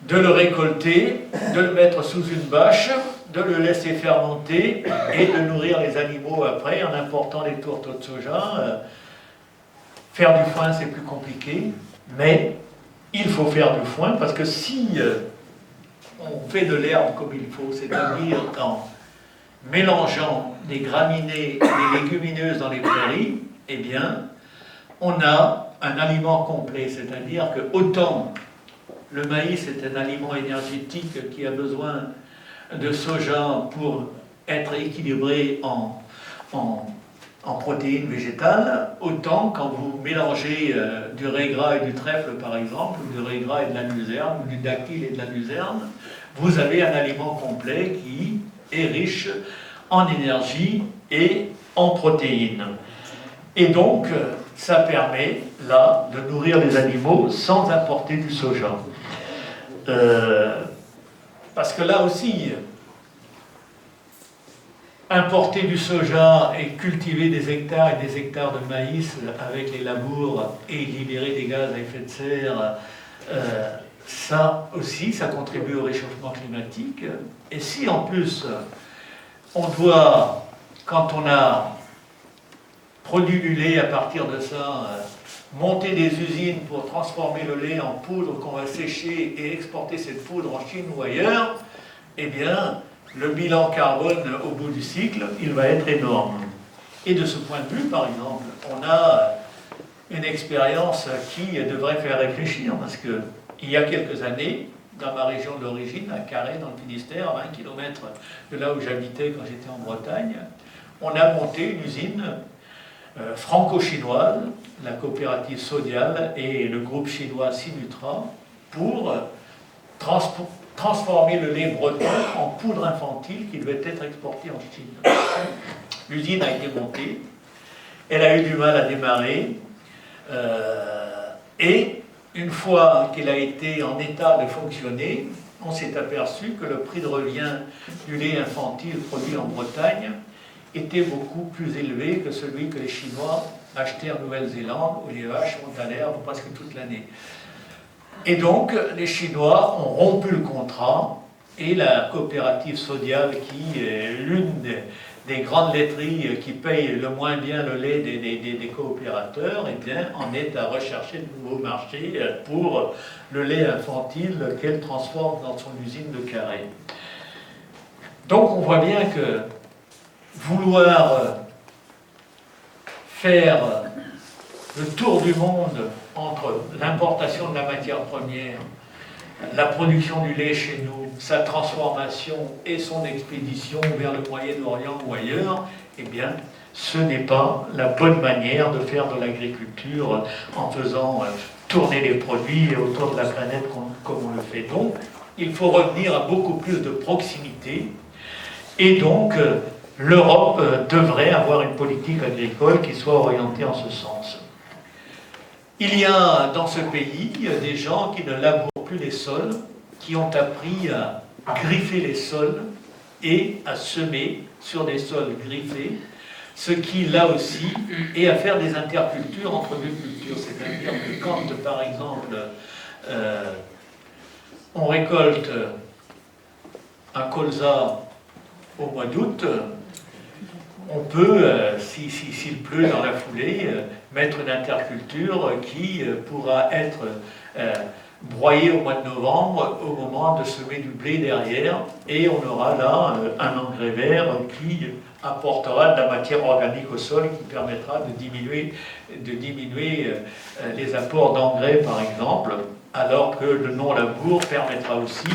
de le récolter, de le mettre sous une bâche, de le laisser fermenter et de nourrir les animaux après en important les tourteaux de soja. Faire du foin, c'est plus compliqué, mais il faut faire du foin parce que si on fait de l'herbe comme il faut, c'est-à-dire en mélangeant des graminées et des légumineuses dans les prairies, eh bien, on a un aliment complet, c'est-à-dire que autant le maïs est un aliment énergétique qui a besoin de soja pour être équilibré en protéines végétales, autant quand vous mélangez du raie gras et du trèfle par exemple, ou du raie gras et de la luzerne, ou du dactyle et de la luzerne, vous avez un aliment complet qui est riche en énergie et en protéines. Et donc, ça permet, là, de nourrir les animaux sans apporter du soja. Parce que là aussi, importer du soja et cultiver des hectares et des hectares de maïs avec les labours et libérer des gaz à effet de serre, ça aussi, ça contribue au réchauffement climatique. Et si en plus, on doit, quand on a produit du lait à partir de ça, monter des usines pour transformer le lait en poudre qu'on va sécher et exporter cette poudre en Chine ou ailleurs, eh bien, le bilan carbone au bout du cycle, il va être énorme. Et de ce point de vue, par exemple, on a une expérience qui devrait faire réfléchir, parce qu'il y a quelques années, dans ma région d'origine, à Carhaix, dans le Finistère, à 20 km de là où j'habitais quand j'étais en Bretagne, on a monté une usine franco-chinoise, la coopérative Sodial et le groupe chinois Sinutra, pour transformer le lait breton en poudre infantile qui devait être exportée en Chine. L'usine a été montée, elle a eu du mal à démarrer, et une fois qu'elle a été en état de fonctionner, on s'est aperçu que le prix de revient du lait infantile produit en Bretagne était beaucoup plus élevé que celui que les Chinois achetaient en Nouvelle-Zélande, où les vaches sont à l'herbe presque toute l'année. Et donc, les Chinois ont rompu le contrat, et la coopérative Sodial, qui est l'une des grandes laiteries qui paye le moins bien le lait des coopérateurs, eh bien, en est à rechercher de nouveaux marchés pour le lait infantile qu'elle transforme dans son usine de Carhaix. Donc, on voit bien que vouloir faire le tour du monde entre l'importation de la matière première, la production du lait chez nous, sa transformation et son expédition vers le Moyen-Orient ou ailleurs, eh bien, ce n'est pas la bonne manière de faire de l'agriculture en faisant tourner les produits autour de la planète comme on le fait. Donc, il faut revenir à beaucoup plus de proximité, et donc l'Europe devrait avoir une politique agricole qui soit orientée en ce sens. Il y a dans ce pays des gens qui ne labourent plus les sols, qui ont appris à griffer les sols et à semer sur des sols griffés, ce qui, là aussi, est à faire des intercultures entre deux cultures. C'est-à-dire que quand, par exemple, on récolte un colza au mois d'août, on peut, s'il pleut dans la foulée, mettre une interculture qui pourra être broyée au mois de novembre au moment de semer du blé derrière, et on aura là un engrais vert qui apportera de la matière organique au sol, qui permettra de diminuer les apports d'engrais par exemple, alors que le non-labour permettra aussi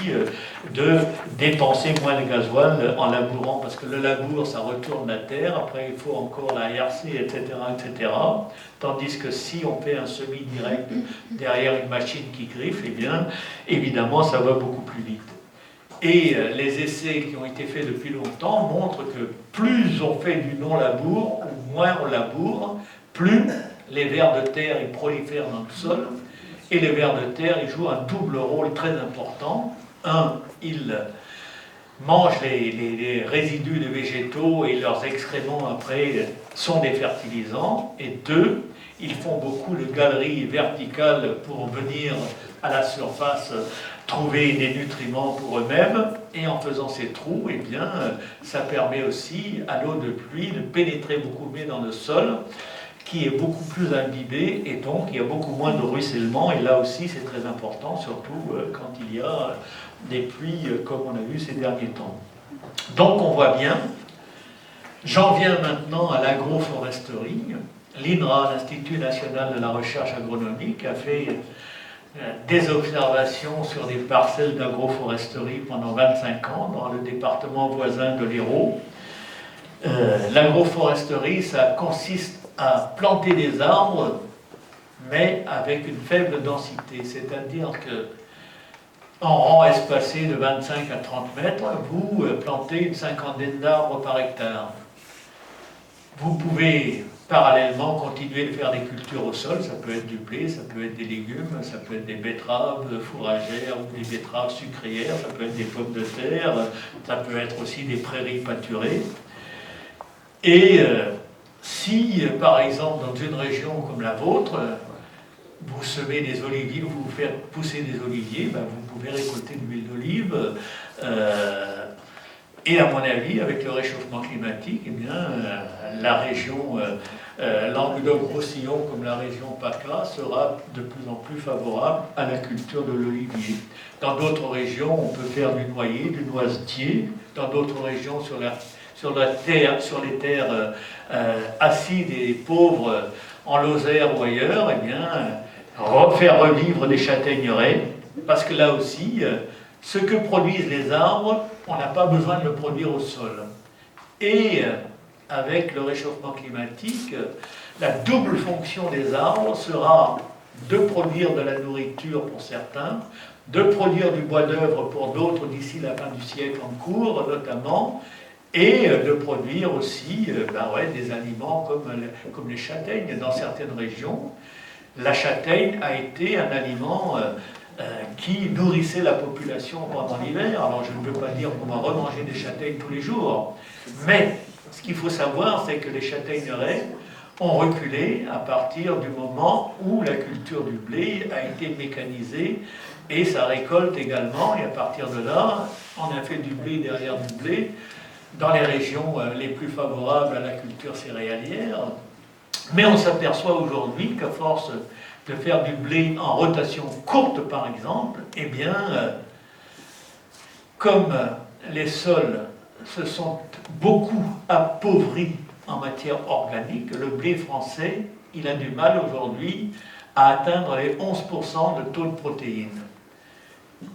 de dépenser moins de gasoil en labourant, parce que le labour, ça retourne la terre, après il faut encore la RC, etc., etc. Tandis que si on fait un semis direct derrière une machine qui griffe, eh bien, évidemment, ça va beaucoup plus vite. Et les essais qui ont été faits depuis longtemps montrent que plus on fait du non-labour, ou moins on laboure, plus les vers de terre ils prolifèrent dans le sol, Et les vers de terre, ils jouent un double rôle très important. Un, ils mangent les résidus de végétaux et leurs excréments après sont des fertilisants. Et deux, ils font beaucoup de galeries verticales pour venir à la surface trouver des nutriments pour eux-mêmes. Et en faisant ces trous, eh bien, ça permet aussi à l'eau de pluie de pénétrer beaucoup mieux dans le sol, qui est beaucoup plus imbibé, et donc il y a beaucoup moins de ruissellement. Et là aussi, c'est très important, surtout quand il y a des pluies comme on a vu ces derniers temps. Donc on voit bien. J'en viens maintenant à l'agroforesterie. L'INRA, l'Institut national de la recherche agronomique, a fait des observations sur des parcelles d'agroforesterie pendant 25 ans dans le département voisin de l'Hérault. L'agroforesterie, ça consiste à planter des arbres, mais avec une faible densité, c'est-à-dire que en rang espacé de 25 à 30 mètres, vous plantez une cinquantaine d'arbres par hectare. Vous pouvez parallèlement continuer de faire des cultures au sol, ça peut être du blé, ça peut être des légumes, ça peut être des betteraves fourragères ou des betteraves sucrières, ça peut être des pommes de terre, ça peut être aussi des prairies pâturées. Et si, par exemple, dans une région comme la vôtre, vous semez des oliviers, vous faites pousser des oliviers, ben vous pouvez récolter de l'huile d'olive. Et à mon avis, avec le réchauffement climatique, eh bien, la région Languedoc-Roussillon, comme la région PACA, sera de plus en plus favorable à la culture de l'olivier. Dans d'autres régions, on peut faire du noyer, du noisetier. Dans d'autres régions, sur les terres acides et pauvres, en Lozère ou ailleurs, eh bien, faire revivre des châtaigneraies, parce que là aussi, ce que produisent les arbres, on n'a pas besoin de le produire au sol. Et avec le réchauffement climatique, la double fonction des arbres sera de produire de la nourriture pour certains, de produire du bois d'œuvre pour d'autres d'ici la fin du siècle en cours notamment, et de produire aussi des aliments comme les châtaignes. Dans certaines régions, la châtaigne a été un aliment qui nourrissait la population pendant l'hiver. Alors je ne veux pas dire qu'on va remanger des châtaignes tous les jours, mais ce qu'il faut savoir, c'est que les châtaigneraies ont reculé à partir du moment où la culture du blé a été mécanisée et sa récolte également, et à partir de là, on a fait du blé derrière du blé dans les régions les plus favorables à la culture céréalière. Mais on s'aperçoit aujourd'hui qu'à force de faire du blé en rotation courte, par exemple, eh bien, comme les sols se sont beaucoup appauvris en matière organique, le blé français, il a du mal aujourd'hui à atteindre les 11% de taux de protéines.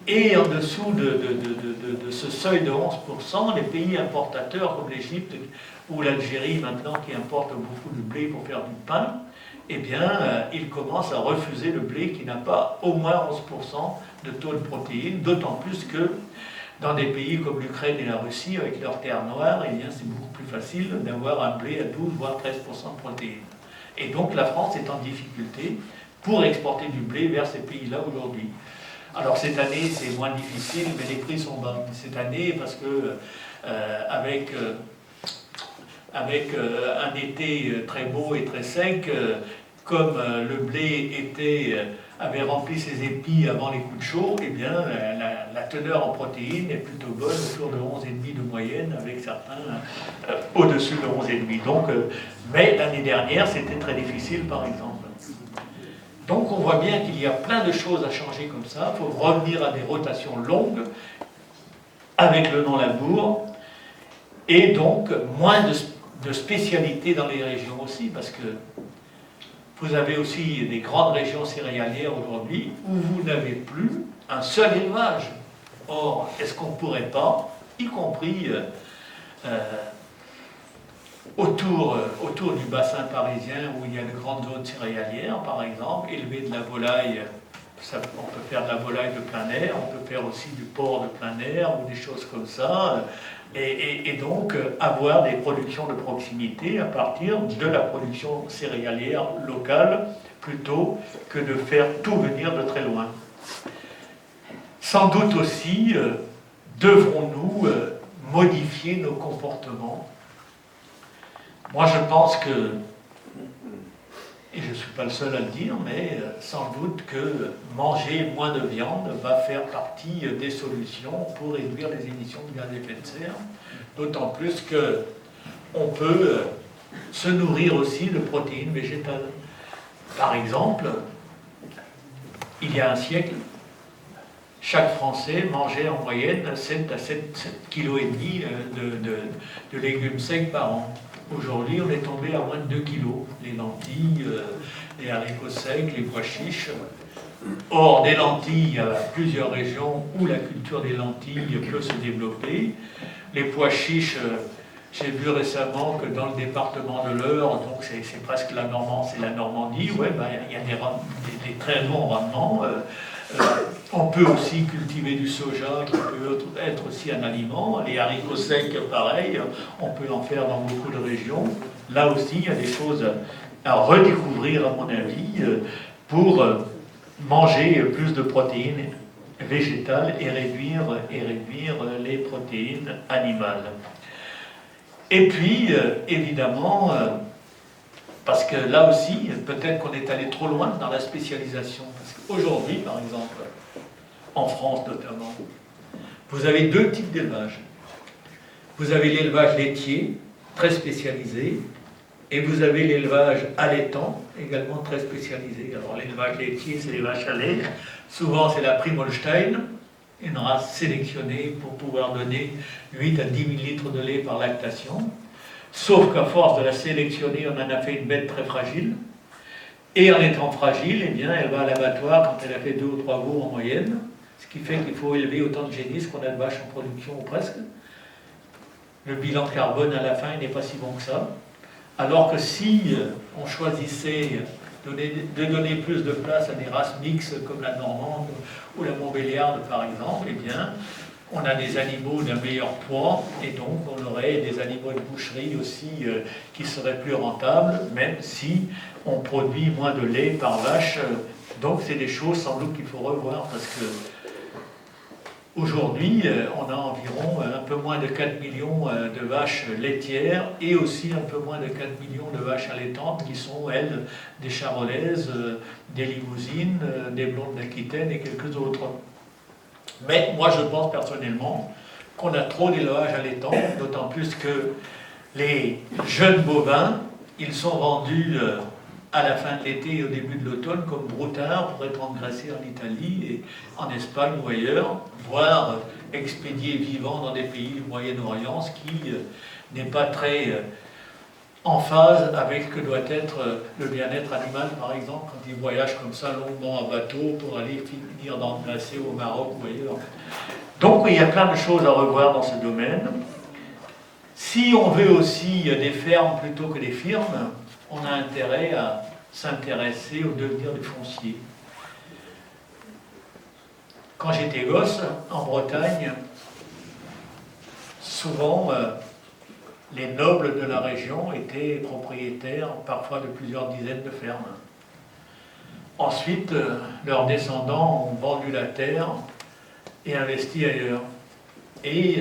Et en dessous de ce seuil de 11%, les pays importateurs comme l'Égypte ou l'Algérie maintenant qui importent beaucoup de blé pour faire du pain, eh bien, ils commencent à refuser le blé qui n'a pas au moins 11% de taux de protéines, d'autant plus que dans des pays comme l'Ukraine et la Russie, avec leurs terres noires, eh bien, c'est beaucoup plus facile d'avoir un blé à 12 voire 13% de protéines. Et donc la France est en difficulté pour exporter du blé vers ces pays-là aujourd'hui. Alors cette année c'est moins difficile, mais les prix sont bas. Cette année, parce que avec un été très beau et très sec, comme le blé avait rempli ses épis avant les coups de chaud, eh bien la teneur en protéines est plutôt bonne, autour de 11,5 de moyenne, avec certains au-dessus de 11,5. Donc, mais l'année dernière, c'était très difficile, par exemple. Donc on voit bien qu'il y a plein de choses à changer comme ça. Il faut revenir à des rotations longues avec le non-labour et donc moins de spécialités dans les régions aussi, parce que vous avez aussi des grandes régions céréalières aujourd'hui où vous n'avez plus un seul élevage. Or, est-ce qu'on ne pourrait pas, y compris autour du bassin parisien où il y a de grandes zones céréalières, par exemple, élever de la volaille, on peut faire de la volaille de plein air, on peut faire aussi du porc de plein air ou des choses comme ça, et donc avoir des productions de proximité à partir de la production céréalière locale plutôt que de faire tout venir de très loin. Sans doute aussi, devrons-nous modifier nos comportements. Moi, je pense que, et je ne suis pas le seul à le dire, mais sans doute que manger moins de viande va faire partie des solutions pour réduire les émissions de gaz à effet de serre, d'autant plus qu'on peut se nourrir aussi de protéines végétales. Par exemple, il y a un siècle, chaque Français mangeait en moyenne 7 à 7,5 kg de légumes secs par an. Aujourd'hui, on est tombé à moins de 2 kg. Les lentilles, les haricots secs, les pois chiches. Or, des lentilles, il y a plusieurs régions où la culture des lentilles peut se développer. Les pois chiches, j'ai vu récemment que dans le département de l'Eure, donc c'est presque la Normandie, ouais, ben, il y a des très bons rendements. On peut aussi cultiver du soja, qui peut être aussi un aliment. Les haricots secs, pareil, on peut en faire dans beaucoup de régions. Là aussi, il y a des choses à redécouvrir, à mon avis, pour manger plus de protéines végétales et réduire les protéines animales. Et puis, évidemment, parce que là aussi, peut-être qu'on est allé trop loin dans la spécialisation. Parce qu'aujourd'hui, par exemple, en France notamment, vous avez deux types d'élevage. Vous avez l'élevage laitier, très spécialisé, et vous avez l'élevage allaitant, également très spécialisé. Alors l'élevage laitier, c'est les vaches à lait. Souvent, c'est la Prime Holstein, une race sélectionnée pour pouvoir donner 8 à 10 000 litres de lait par lactation. Sauf qu'à force de la sélectionner, on en a fait une bête très fragile. Et en étant fragile, eh bien, elle va à l'abattoir quand elle a fait 2 ou 3 veaux en moyenne, ce qui fait qu'il faut élever autant de génisses qu'on a de vaches en production, ou presque. Le bilan carbone à la fin n'est pas si bon que ça. Alors que si on choisissait de donner plus de place à des races mixtes comme la normande ou la montbéliarde par exemple, eh bien, on a des animaux d'un meilleur poids et donc on aurait des animaux de boucherie aussi qui seraient plus rentables, même si on produit moins de lait par vache. Donc c'est des choses sans doute qu'il faut revoir parce que aujourd'hui on a environ un peu moins de 4 millions de vaches laitières et aussi un peu moins de 4 millions de vaches allaitantes qui sont, elles, des charolaises, des limousines, des blondes d'Aquitaine et quelques autres. Mais moi je pense personnellement qu'on a trop d'élevage allaitant, d'autant plus que les jeunes bovins, ils sont vendus à la fin de l'été et au début de l'automne comme broutards pour être engraissés en Italie et en Espagne ou ailleurs, voire expédiés vivants dans des pays du Moyen-Orient, ce qui n'est pas très en phase avec ce que doit être le bien-être animal, par exemple, quand ils voyagent comme ça longuement en bateau pour aller finir d'engraisser au Maroc ou ailleurs. Donc il y a plein de choses à revoir dans ce domaine. Si on veut aussi des fermes plutôt que des firmes, on a intérêt à s'intéresser au devenir du foncier. Quand j'étais gosse, en Bretagne, souvent les nobles de la région étaient propriétaires parfois de plusieurs dizaines de fermes. Ensuite, leurs descendants ont vendu la terre et investi ailleurs. Et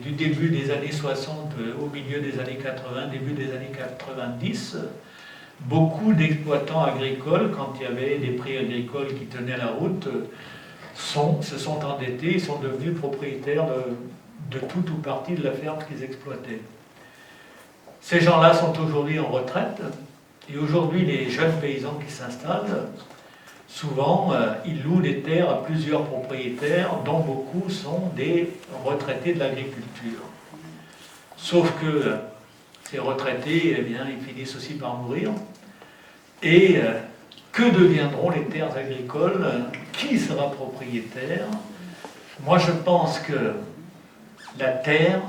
du début des années 60 au milieu des années 80, début des années 90, beaucoup d'exploitants agricoles, quand il y avait des prix agricoles qui tenaient la route, se sont endettés et sont devenus propriétaires de tout ou partie de la ferme qu'ils exploitaient. Ces gens-là sont aujourd'hui en retraite, et aujourd'hui les jeunes paysans qui s'installent, souvent ils louent des terres à plusieurs propriétaires, dont beaucoup sont des retraités de l'agriculture. Sauf que ces retraités, eh bien, ils finissent aussi par mourir. Et que deviendront les terres agricoles? Qui sera propriétaire? Moi je pense que la terre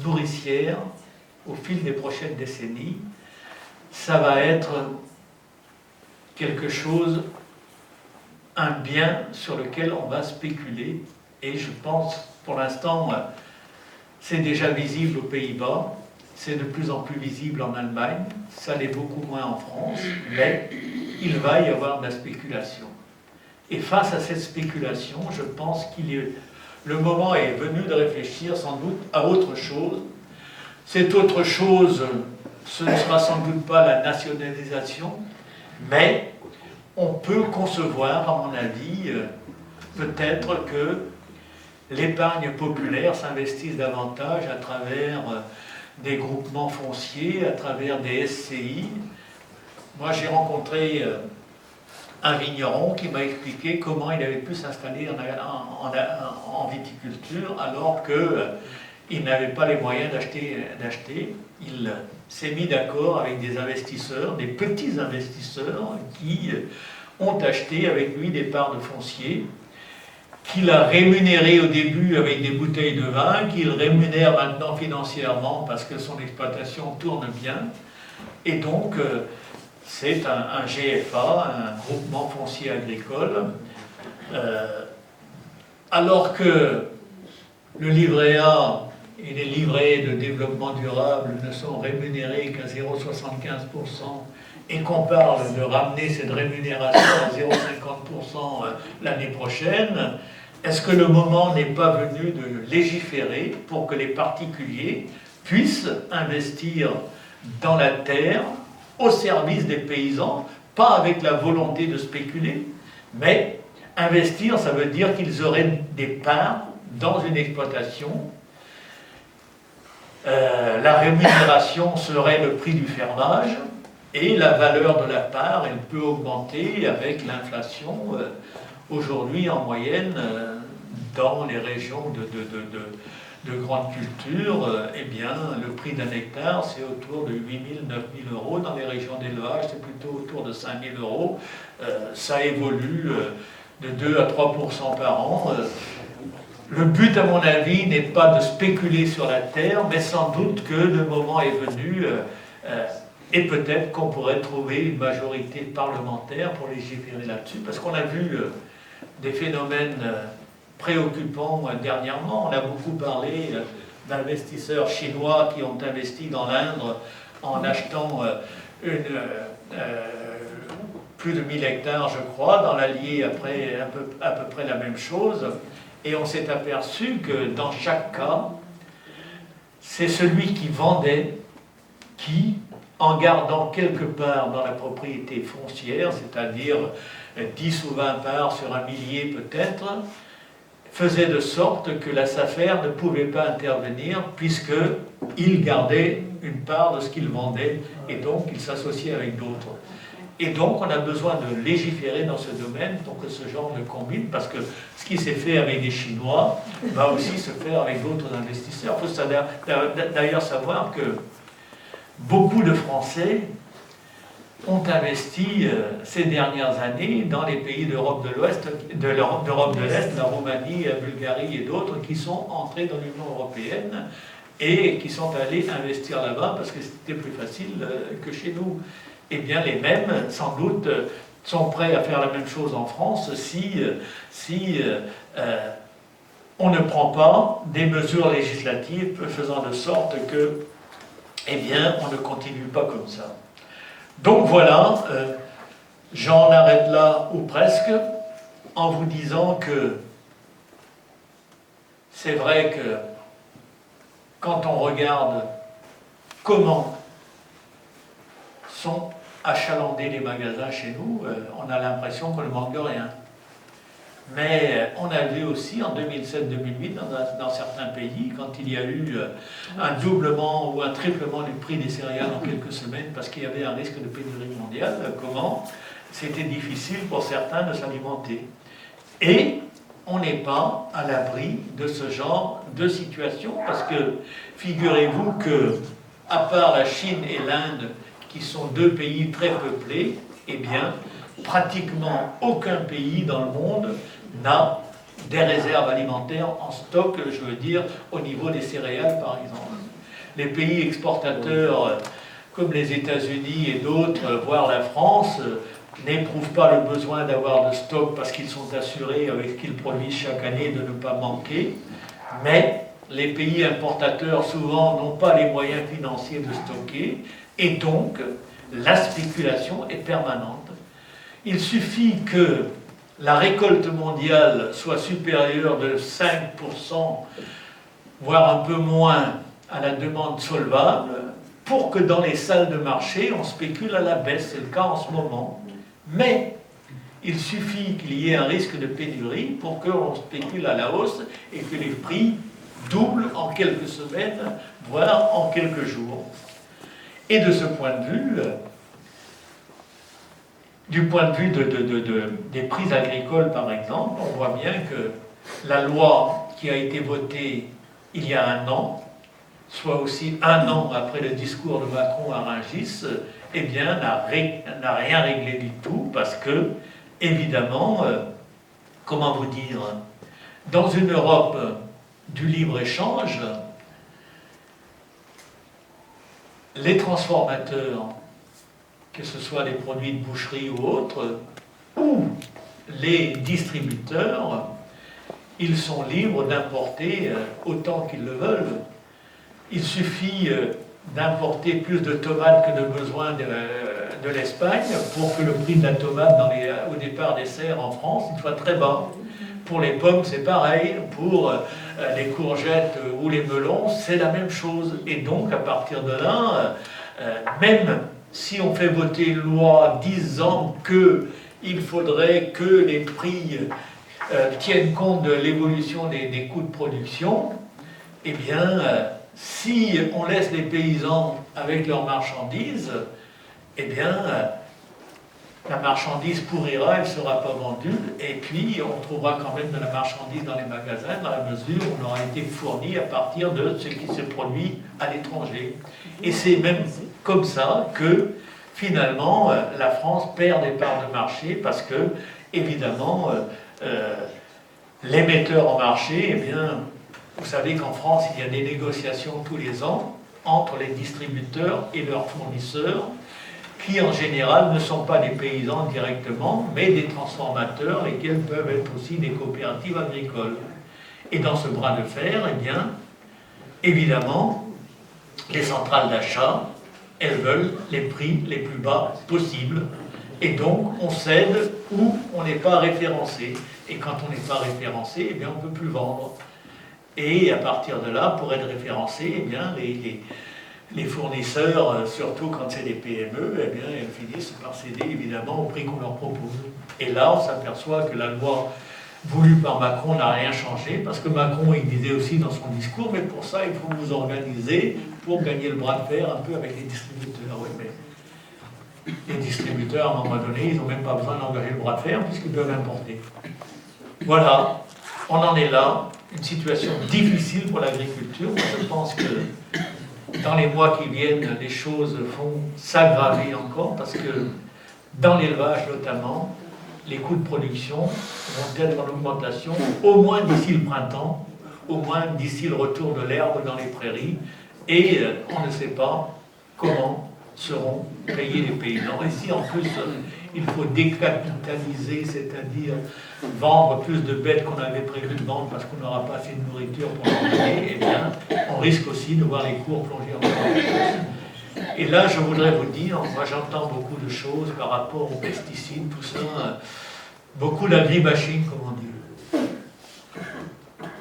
nourricière, au fil des prochaines décennies, ça va être quelque chose, un bien sur lequel on va spéculer. Et je pense, pour l'instant, c'est déjà visible aux Pays-Bas. c'est de plus en plus visible en Allemagne, ça l'est beaucoup moins en France, mais il va y avoir de la spéculation. Et face à cette spéculation, je pense le moment est venu de réfléchir sans doute à autre chose. Cette autre chose, ce ne sera sans doute pas la nationalisation, mais on peut concevoir, à mon avis, peut-être que l'épargne populaire s'investisse davantage à travers des groupements fonciers, à travers des SCI. Moi, j'ai rencontré un vigneron qui m'a expliqué comment il avait pu s'installer en viticulture alors qu'il n'avait pas les moyens d'acheter. Il s'est mis d'accord avec des investisseurs, des petits investisseurs qui ont acheté avec lui des parts de foncier, qu'il a rémunéré au début avec des bouteilles de vin, qu'il rémunère maintenant financièrement parce que son exploitation tourne bien. Et donc, c'est un GFA, un groupement foncier agricole, alors que le livret A et les livrets de développement durable ne sont rémunérés qu'à 0,75% et qu'on parle de ramener cette rémunération à 0,50% l'année prochaine, est-ce que le moment n'est pas venu de légiférer pour que les particuliers puissent investir dans la terre au service des paysans, pas avec la volonté de spéculer, mais investir, ça veut dire qu'ils auraient des parts dans une exploitation. La rémunération serait le prix du fermage et la valeur de la part, elle peut augmenter avec l'inflation. Aujourd'hui, en moyenne, dans les régions de grande culture, eh bien, le prix d'un hectare, c'est autour de 8 000, 9 000 euros. Dans les régions d'élevage, c'est plutôt autour de 5 000 euros. Ça évolue de 2 à 3% par an. Le but, à mon avis, n'est pas de spéculer sur la terre, mais sans doute que le moment est venu, et peut-être qu'on pourrait trouver une majorité parlementaire pour légiférer là-dessus, parce qu'on a vu des phénomènes préoccupants dernièrement. On a beaucoup parlé d'investisseurs chinois qui ont investi dans l'Indre en achetant plus de 1000 hectares, je crois, dans l'Allier, après à peu près la même chose. Et on s'est aperçu que dans chaque cas, c'est celui qui vendait qui, en gardant quelque part dans la propriété foncière, c'est-à-dire 10 ou 20 parts sur un millier peut-être, faisait de sorte que la SAFER ne pouvait pas intervenir puisqu'il gardait une part de ce qu'il vendait et donc il s'associait avec d'autres. Et donc, on a besoin de légiférer dans ce domaine pour que ce genre de combine, parce que ce qui s'est fait avec les Chinois va aussi se faire avec d'autres investisseurs. Il faut d'ailleurs savoir que beaucoup de Français ont investi ces dernières années dans les pays d'Europe de l'Ouest, d'Europe de l'Est, la Roumanie, la Bulgarie et d'autres, qui sont entrés dans l'Union européenne et qui sont allés investir là-bas parce que c'était plus facile que chez nous. Eh bien, les mêmes, sans doute, sont prêts à faire la même chose en France si on ne prend pas des mesures législatives faisant de sorte que, eh bien, on ne continue pas comme ça. Donc voilà, j'en arrête là ou presque, en vous disant que c'est vrai que quand on regarde comment sont achalandés les magasins chez nous, on a l'impression qu'on ne manque de rien. Mais on a vu aussi en 2007-2008, dans certains pays, quand il y a eu un doublement ou un triplement du prix des céréales en quelques semaines parce qu'il y avait un risque de pénurie mondiale, comment c'était difficile pour certains de s'alimenter. Et on n'est pas à l'abri de ce genre de situation parce que figurez-vous que, à part la Chine et l'Inde, qui sont deux pays très peuplés, eh bien, pratiquement aucun pays dans le monde n'a des réserves alimentaires en stock, je veux dire, au niveau des céréales, par exemple. Les pays exportateurs, comme les États-Unis et d'autres, voire la France, n'éprouvent pas le besoin d'avoir de stock parce qu'ils sont assurés avec ce qu'ils produisent chaque année de ne pas manquer. Mais les pays importateurs souvent n'ont pas les moyens financiers de stocker, et donc la spéculation est permanente. Il suffit que la récolte mondiale soit supérieure de 5%, voire un peu moins, à la demande solvable, pour que dans les salles de marché, on spécule à la baisse. C'est le cas en ce moment. Mais il suffit qu'il y ait un risque de pénurie pour qu'on spécule à la hausse et que les prix doublent en quelques semaines, voire en quelques jours. Et de ce point de vue, du point de vue des prix agricoles, par exemple, on voit bien que la loi qui a été votée il y a un an, soit aussi un an après le discours de Macron à Rungis, eh bien, n'a rien réglé du tout, parce que, évidemment, comment vous dire, dans une Europe du libre-échange, les transformateurs, que ce soit les produits de boucherie ou autres, ou les distributeurs, ils sont libres d'importer autant qu'ils le veulent. Il suffit d'importer plus de tomates que de besoin de l'Espagne pour que le prix de la tomate au départ des serres en France il soit très bas. Pour les pommes, c'est pareil. Pour les courgettes ou les melons, c'est la même chose. Et donc, à partir de là, même si on fait voter une loi disant qu'il faudrait que les prix tiennent compte de l'évolution des coûts de production, eh bien, si on laisse les paysans avec leurs marchandises, eh bien, la marchandise pourrira, elle ne sera pas vendue, et puis on trouvera quand même de la marchandise dans les magasins, dans la mesure où on aura été fourni à partir de ce qui se produit à l'étranger. Et c'est même comme ça que, finalement, la France perd des parts de marché, parce que, évidemment, les metteurs en marché, eh bien, vous savez qu'en France, il y a des négociations tous les ans entre les distributeurs et leurs fournisseurs, qui en général ne sont pas des paysans directement, mais des transformateurs, lesquels peuvent être aussi des coopératives agricoles. Et dans ce bras de fer, eh bien, évidemment, les centrales d'achat, elles veulent les prix les plus bas possibles. Et donc, on cède où on n'est pas référencé. Et quand on n'est pas référencé, eh bien, on ne peut plus vendre. Et à partir de là, pour être référencé, eh bien, les fournisseurs, surtout quand c'est des PME, eh bien, elles finissent par céder évidemment au prix qu'on leur propose. Et là, on s'aperçoit que la loi voulue par Macron n'a rien changé, parce que Macron, il disait aussi dans son discours, mais pour ça, il faut vous organiser pour gagner le bras de fer un peu avec les distributeurs. Oui, mais les distributeurs, à un moment donné, ils n'ont même pas besoin d'engager le bras de fer, puisqu'ils peuvent importer. Voilà, on en est là. Une situation difficile pour l'agriculture. Je pense que dans les mois qui viennent, les choses vont s'aggraver encore, parce que dans l'élevage notamment, les coûts de production vont être en augmentation, au moins d'ici le printemps, au moins d'ici le retour de l'herbe dans les prairies, et on ne sait pas comment seront payés les paysans. Et si en plus il faut décapitaliser, c'est-à-dire vendre plus de bêtes qu'on avait prévu de vendre parce qu'on n'aura pas assez de nourriture pour les payer, eh bien, on risque aussi de voir les cours plonger en plus. Et là, je voudrais vous dire, moi j'entends beaucoup de choses par rapport aux pesticides, tout ça, beaucoup d'agribashing, comme on dit.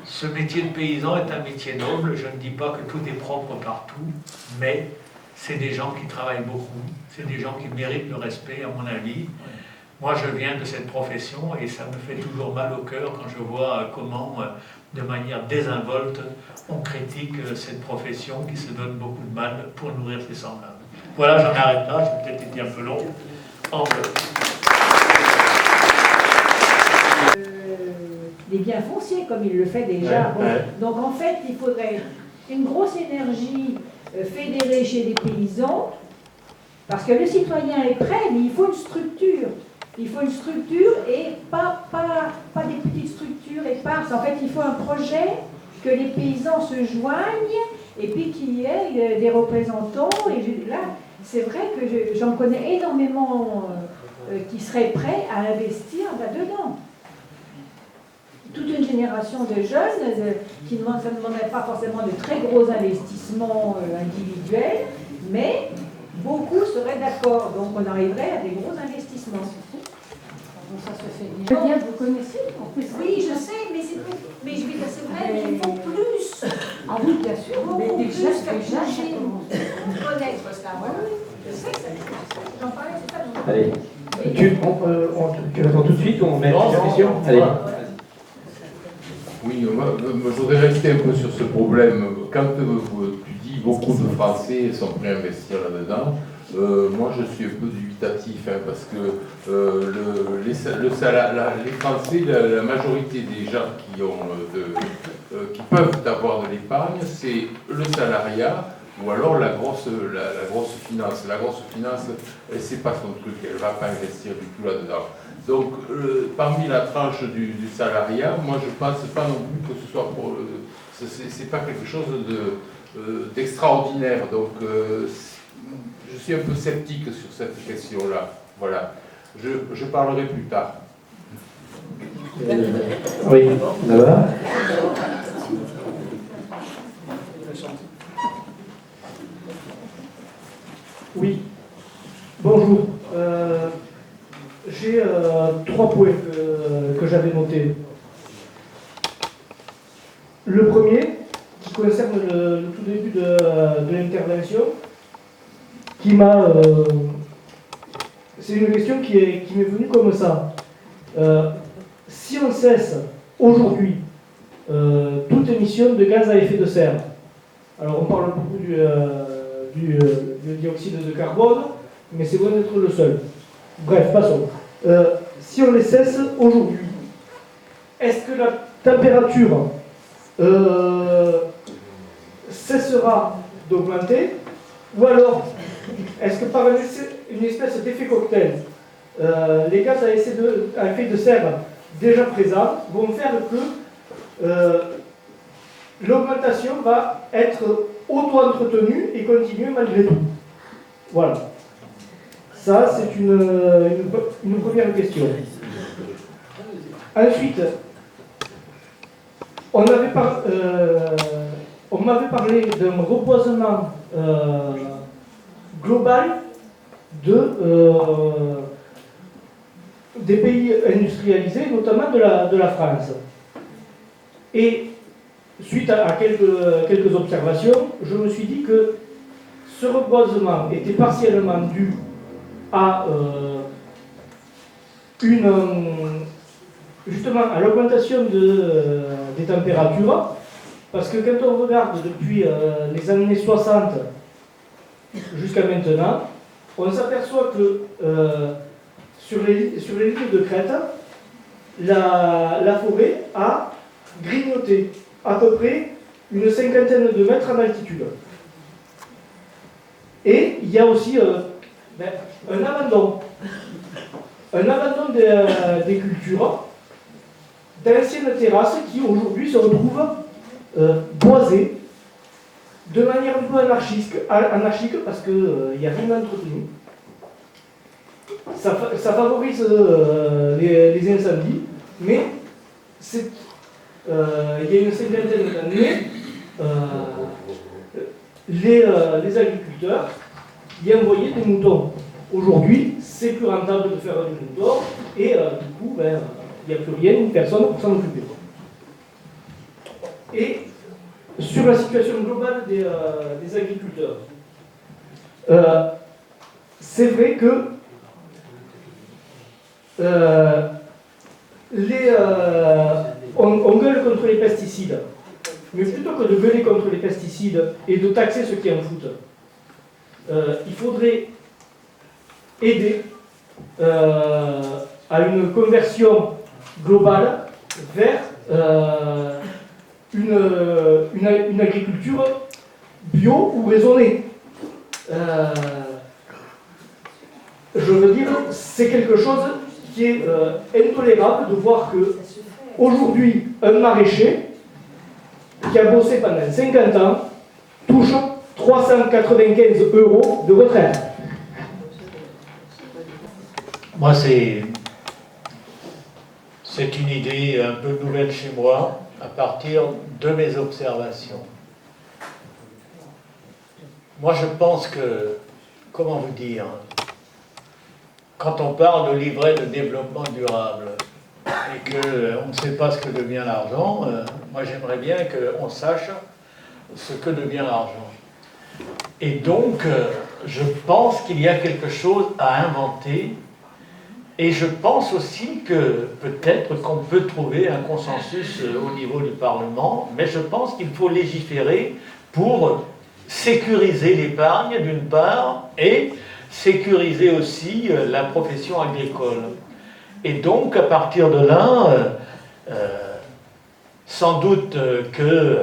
Ce métier de paysan est un métier noble, je ne dis pas que tout est propre partout, mais c'est des gens qui travaillent beaucoup, c'est des gens qui méritent le respect, à mon avis. Moi, je viens de cette profession et ça me fait toujours mal au cœur quand je vois comment, de manière désinvolte, on critique cette profession qui se donne beaucoup de mal pour nourrir ses semblables. Voilà, j'en arrête là, j'ai peut-être été un peu long. Des biens fonciers, comme il le fait déjà. Bon. Donc en fait, il faudrait une grosse énergie fédérée chez les paysans, parce que le citoyen est prêt, mais il faut une structure. Il faut une structure et pas des petites structures éparses. En fait, il faut un projet que les paysans se joignent et puis qu'il y ait des représentants. Et là, c'est vrai que j'en connais énormément qui seraient prêts à investir là-dedans. Toute une génération de jeunes qui ne demanderaient pas forcément de très gros investissements individuels, mais beaucoup seraient d'accord. Donc on arriverait à des gros investissements. Bon, ça se fait bien. Bien, vous connaissez en plus. Oui, je sais, mais je veux dire, c'est vrai, mais il faut plus. Ah oui, bien sûr. Beaucoup Mais déjà, plus faire ça bouger, commence. connaître ça. Oui, je sais que ça. J'en parlais tout à l'heure. Allez. Tu attends tout de suite ou on met Non, une question? non, Allez. Oui, moi, je voudrais rester un peu sur ce problème. Quand tu dis beaucoup de Français sont prêts à investir là-dedans, moi je suis un peu dubitatif parce que les Français, la majorité des gens qui peuvent avoir de l'épargne, c'est le salariat ou alors la grosse finance. La grosse finance, c'est pas son truc, elle ne va pas investir du tout là-dedans. Donc, parmi la tranche du salariat, moi je ne pense pas non plus que ce soit pour c'est pas quelque chose d'extraordinaire. Donc, je suis un peu sceptique sur cette question-là. Voilà. Je parlerai plus tard. Oui, là-bas. Oui, bonjour. J'ai 3 points que j'avais notés. Le premier, qui concerne le tout début de l'intervention, qui m'a... c'est une question qui m'est venue comme ça. Si on cesse aujourd'hui toute émission de gaz à effet de serre, alors on parle beaucoup du dioxyde de carbone, mais c'est loin d'être le seul. Bref, passons. Si on les cesse aujourd'hui, est-ce que la température cessera d'augmenter, ou alors est-ce que par une espèce d'effet cocktail, les gaz à effet de serre déjà présents vont faire que l'augmentation va être auto-entretenue et continuer malgré tout? Voilà. Ça, c'est une première question. Ensuite, on m'avait parlé d'un reposement global des pays industrialisés, notamment de la France. Et suite à quelques observations, je me suis dit que ce reposement était partiellement dû à justement à l'augmentation des températures, parce que quand on regarde depuis les années 60 jusqu'à maintenant, on s'aperçoit que sur les lignes de crête, la forêt a grignoté à peu près une cinquantaine de mètres en altitude. Et il y a aussi un abandon des cultures, d'anciennes terrasses qui aujourd'hui se retrouvent boisées de manière un peu anarchique parce qu'il n'y a rien d'entretenu. Ça favorise les incendies, mais il y a une cinquantaine d'années, les agriculteurs y envoyaient des moutons. Aujourd'hui, c'est plus rentable de faire du mouton et du coup, il n'y a plus rien, personne pour s'en occuper. Et sur la situation globale des agriculteurs, c'est vrai que on gueule contre les pesticides, mais plutôt que de gueuler contre les pesticides et de taxer ceux qui en foutent, il faudrait aider à une conversion globale vers une agriculture bio ou raisonnée. Je veux dire, c'est quelque chose qui est intolérable de voir que aujourd'hui un maraîcher qui a bossé pendant 50 ans touche 395 € de retraite. Moi, c'est C'est une idée un peu nouvelle chez moi, à partir de mes observations. Moi, je pense que, comment vous dire, quand on parle de livret de développement durable et qu'on ne sait pas ce que devient l'argent, moi j'aimerais bien qu'on sache ce que devient l'argent. Et donc, je pense qu'il y a quelque chose à inventer. Et je pense aussi que peut-être qu'on peut trouver un consensus au niveau du Parlement, mais je pense qu'il faut légiférer pour sécuriser l'épargne d'une part et sécuriser aussi la profession agricole. Et donc à partir de là, sans doute que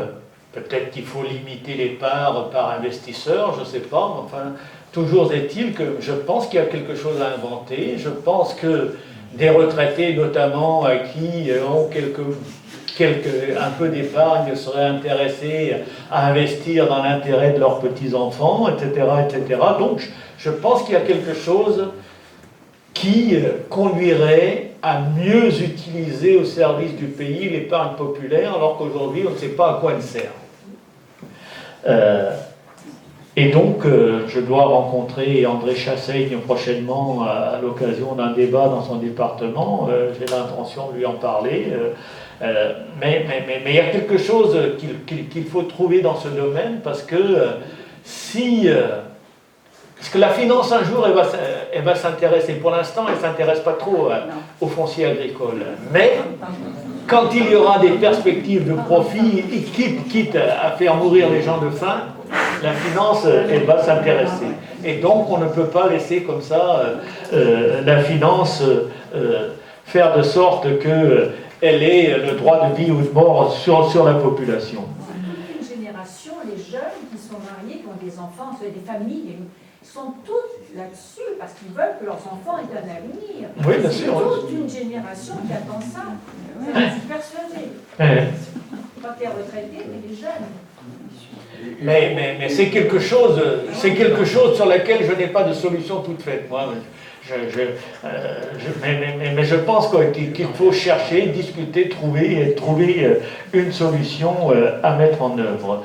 peut-être qu'il faut limiter les parts par investisseur, je ne sais pas, mais enfin, toujours est-il que je pense qu'il y a quelque chose à inventer. Je pense que des retraités, notamment, qui ont un peu d'épargne, seraient intéressés à investir dans l'intérêt de leurs petits-enfants, etc., etc. Donc, je pense qu'il y a quelque chose qui conduirait à mieux utiliser au service du pays l'épargne populaire, alors qu'aujourd'hui, on ne sait pas à quoi elle sert. Et donc, je dois rencontrer André Chassaigne prochainement à l'occasion d'un débat dans son département. J'ai l'intention de lui en parler. Mais il y a quelque chose qu'il faut trouver dans ce domaine parce que parce que la finance, un jour, elle va s'intéresser. Pour l'instant, elle ne s'intéresse pas trop au foncier agricole. Mais quand il y aura des perspectives de profit, quitte à faire mourir les gens de faim, la finance, elle va s'intéresser. Et donc, on ne peut pas laisser comme ça la finance faire de sorte qu'elle ait le droit de vie ou de mort sur la population. Une génération, les jeunes qui sont mariés, qui ont des enfants, des familles, sont toutes là-dessus parce qu'ils veulent que leurs enfants aient un avenir. Oui, bien sûr. C'est toute une génération qui attend ça. Je suis persuadée. Quand tu es retraité, tu es jeune. Mais c'est quelque chose sur lequel je n'ai pas de solution toute faite. Moi, mais je pense qu'il faut chercher, discuter, trouver une solution à mettre en œuvre.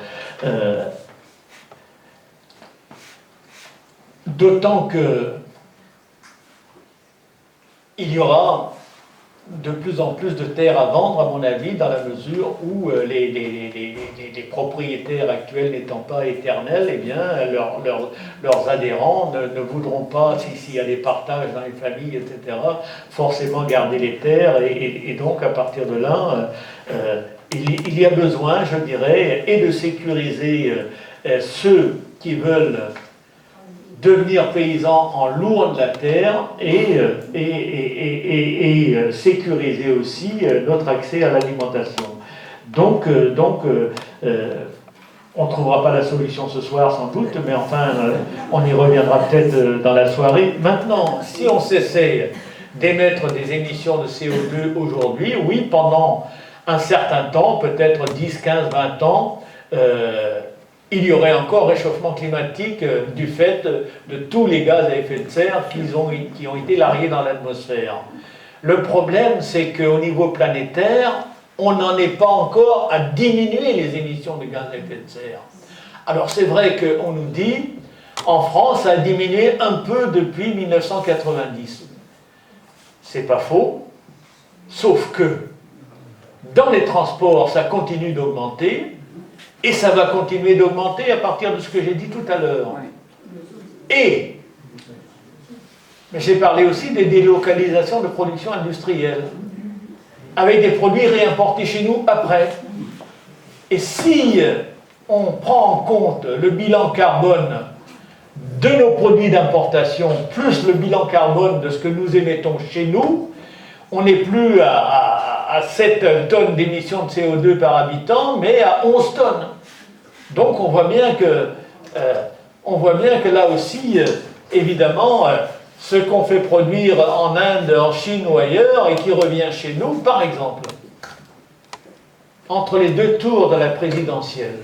D'autant que il y aura de plus en plus de terres à vendre, à mon avis, dans la mesure où les propriétaires actuels n'étant pas éternels, eh bien, leurs adhérents ne voudront pas, s'il y a des partages dans les familles, etc., forcément garder les terres. Et donc, à partir de là, il y a besoin, je dirais, et de sécuriser ceux qui veulent devenir paysans en louant de la terre et sécuriser aussi notre accès à l'alimentation. Donc on ne trouvera pas la solution ce soir sans doute, mais enfin on y reviendra peut-être dans la soirée. Maintenant, si on cessait d'émettre des émissions de CO2 aujourd'hui, oui, pendant un certain temps, peut-être 10, 15, 20 ans, il y aurait encore réchauffement climatique du fait de tous les gaz à effet de serre qui ont été largués dans l'atmosphère. Le problème, c'est qu'au niveau planétaire, on n'en est pas encore à diminuer les émissions de gaz à effet de serre. Alors c'est vrai qu'on nous dit, en France, ça a diminué un peu depuis 1990. C'est pas faux, sauf que dans les transports, ça continue d'augmenter, et ça va continuer d'augmenter à partir de ce que j'ai dit tout à l'heure. Mais j'ai parlé aussi des délocalisations de production industrielle, avec des produits réimportés chez nous après. Et si on prend en compte le bilan carbone de nos produits d'importation, plus le bilan carbone de ce que nous émettons chez nous, on n'est plus à 7 tonnes d'émissions de CO2 par habitant, mais à 11 tonnes. Donc on voit bien que là aussi, évidemment, ce qu'on fait produire en Inde, en Chine ou ailleurs, et qui revient chez nous, par exemple, entre les deux tours de la présidentielle,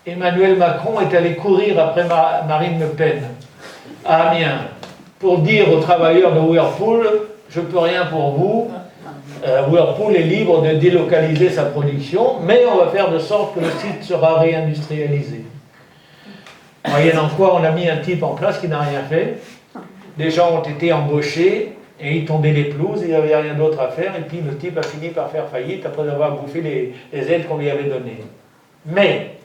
Emmanuel Macron est allé courir après Marine Le Pen à Amiens pour dire aux travailleurs de Whirlpool, je ne peux rien pour vous, Whirlpool est libre de délocaliser sa production, mais on va faire de sorte que le site sera réindustrialisé. Moyennant quoi, on a mis un type en place qui n'a rien fait. Des gens ont été embauchés et ils tombaient les pelouses, il n'y avait rien d'autre à faire, et puis le type a fini par faire faillite après avoir bouffé les aides qu'on lui avait données. Mais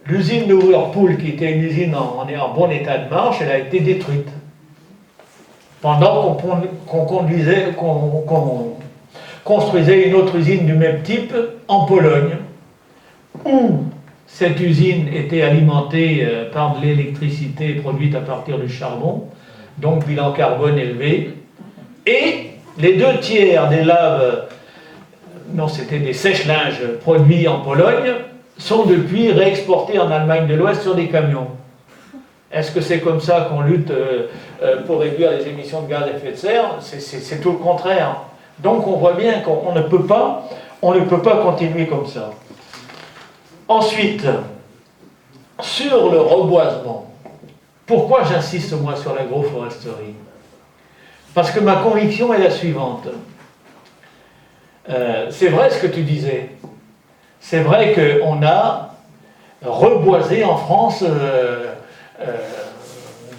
l'usine de Whirlpool, qui était une usine en bon état de marche, elle a été détruite. Pendant qu'on construisait une autre usine du même type en Pologne, où cette usine était alimentée par de l'électricité produite à partir du charbon, donc bilan carbone élevé, et les 2/3 des laves, non c'était des sèche-linges produits en Pologne, sont depuis réexportés en Allemagne de l'Ouest sur des camions. Est-ce que c'est comme ça qu'on lutte pour réduire les émissions de gaz à effet de serre? C'est tout le contraire. Donc on voit bien qu'on ne peut pas continuer comme ça. Ensuite, sur le reboisement, pourquoi j'insiste moi sur l'agroforesterie? Parce que ma conviction est la suivante. C'est vrai ce que tu disais. C'est vrai qu'on a reboisé en France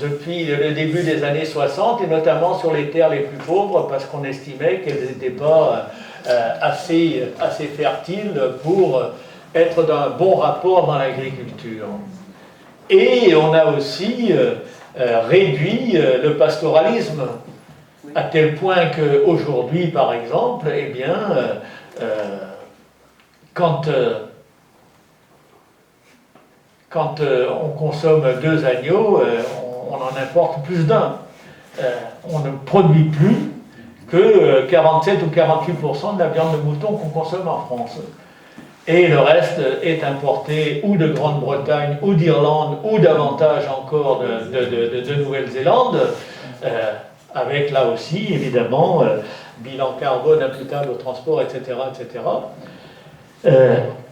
depuis le début des années 60, et notamment sur les terres les plus pauvres, parce qu'on estimait qu'elles n'étaient pas assez fertiles pour être d'un bon rapport dans l'agriculture. Et on a aussi réduit le pastoralisme, à tel point qu'aujourd'hui, par exemple, eh bien, quand on consomme 2 agneaux, on en importe plus d'un. On ne produit plus que 47 ou 48% de la viande de mouton qu'on consomme en France. Et le reste est importé ou de Grande-Bretagne, ou d'Irlande, ou davantage encore de Nouvelle-Zélande, avec là aussi, évidemment, bilan carbone imputable au transport, etc. etc.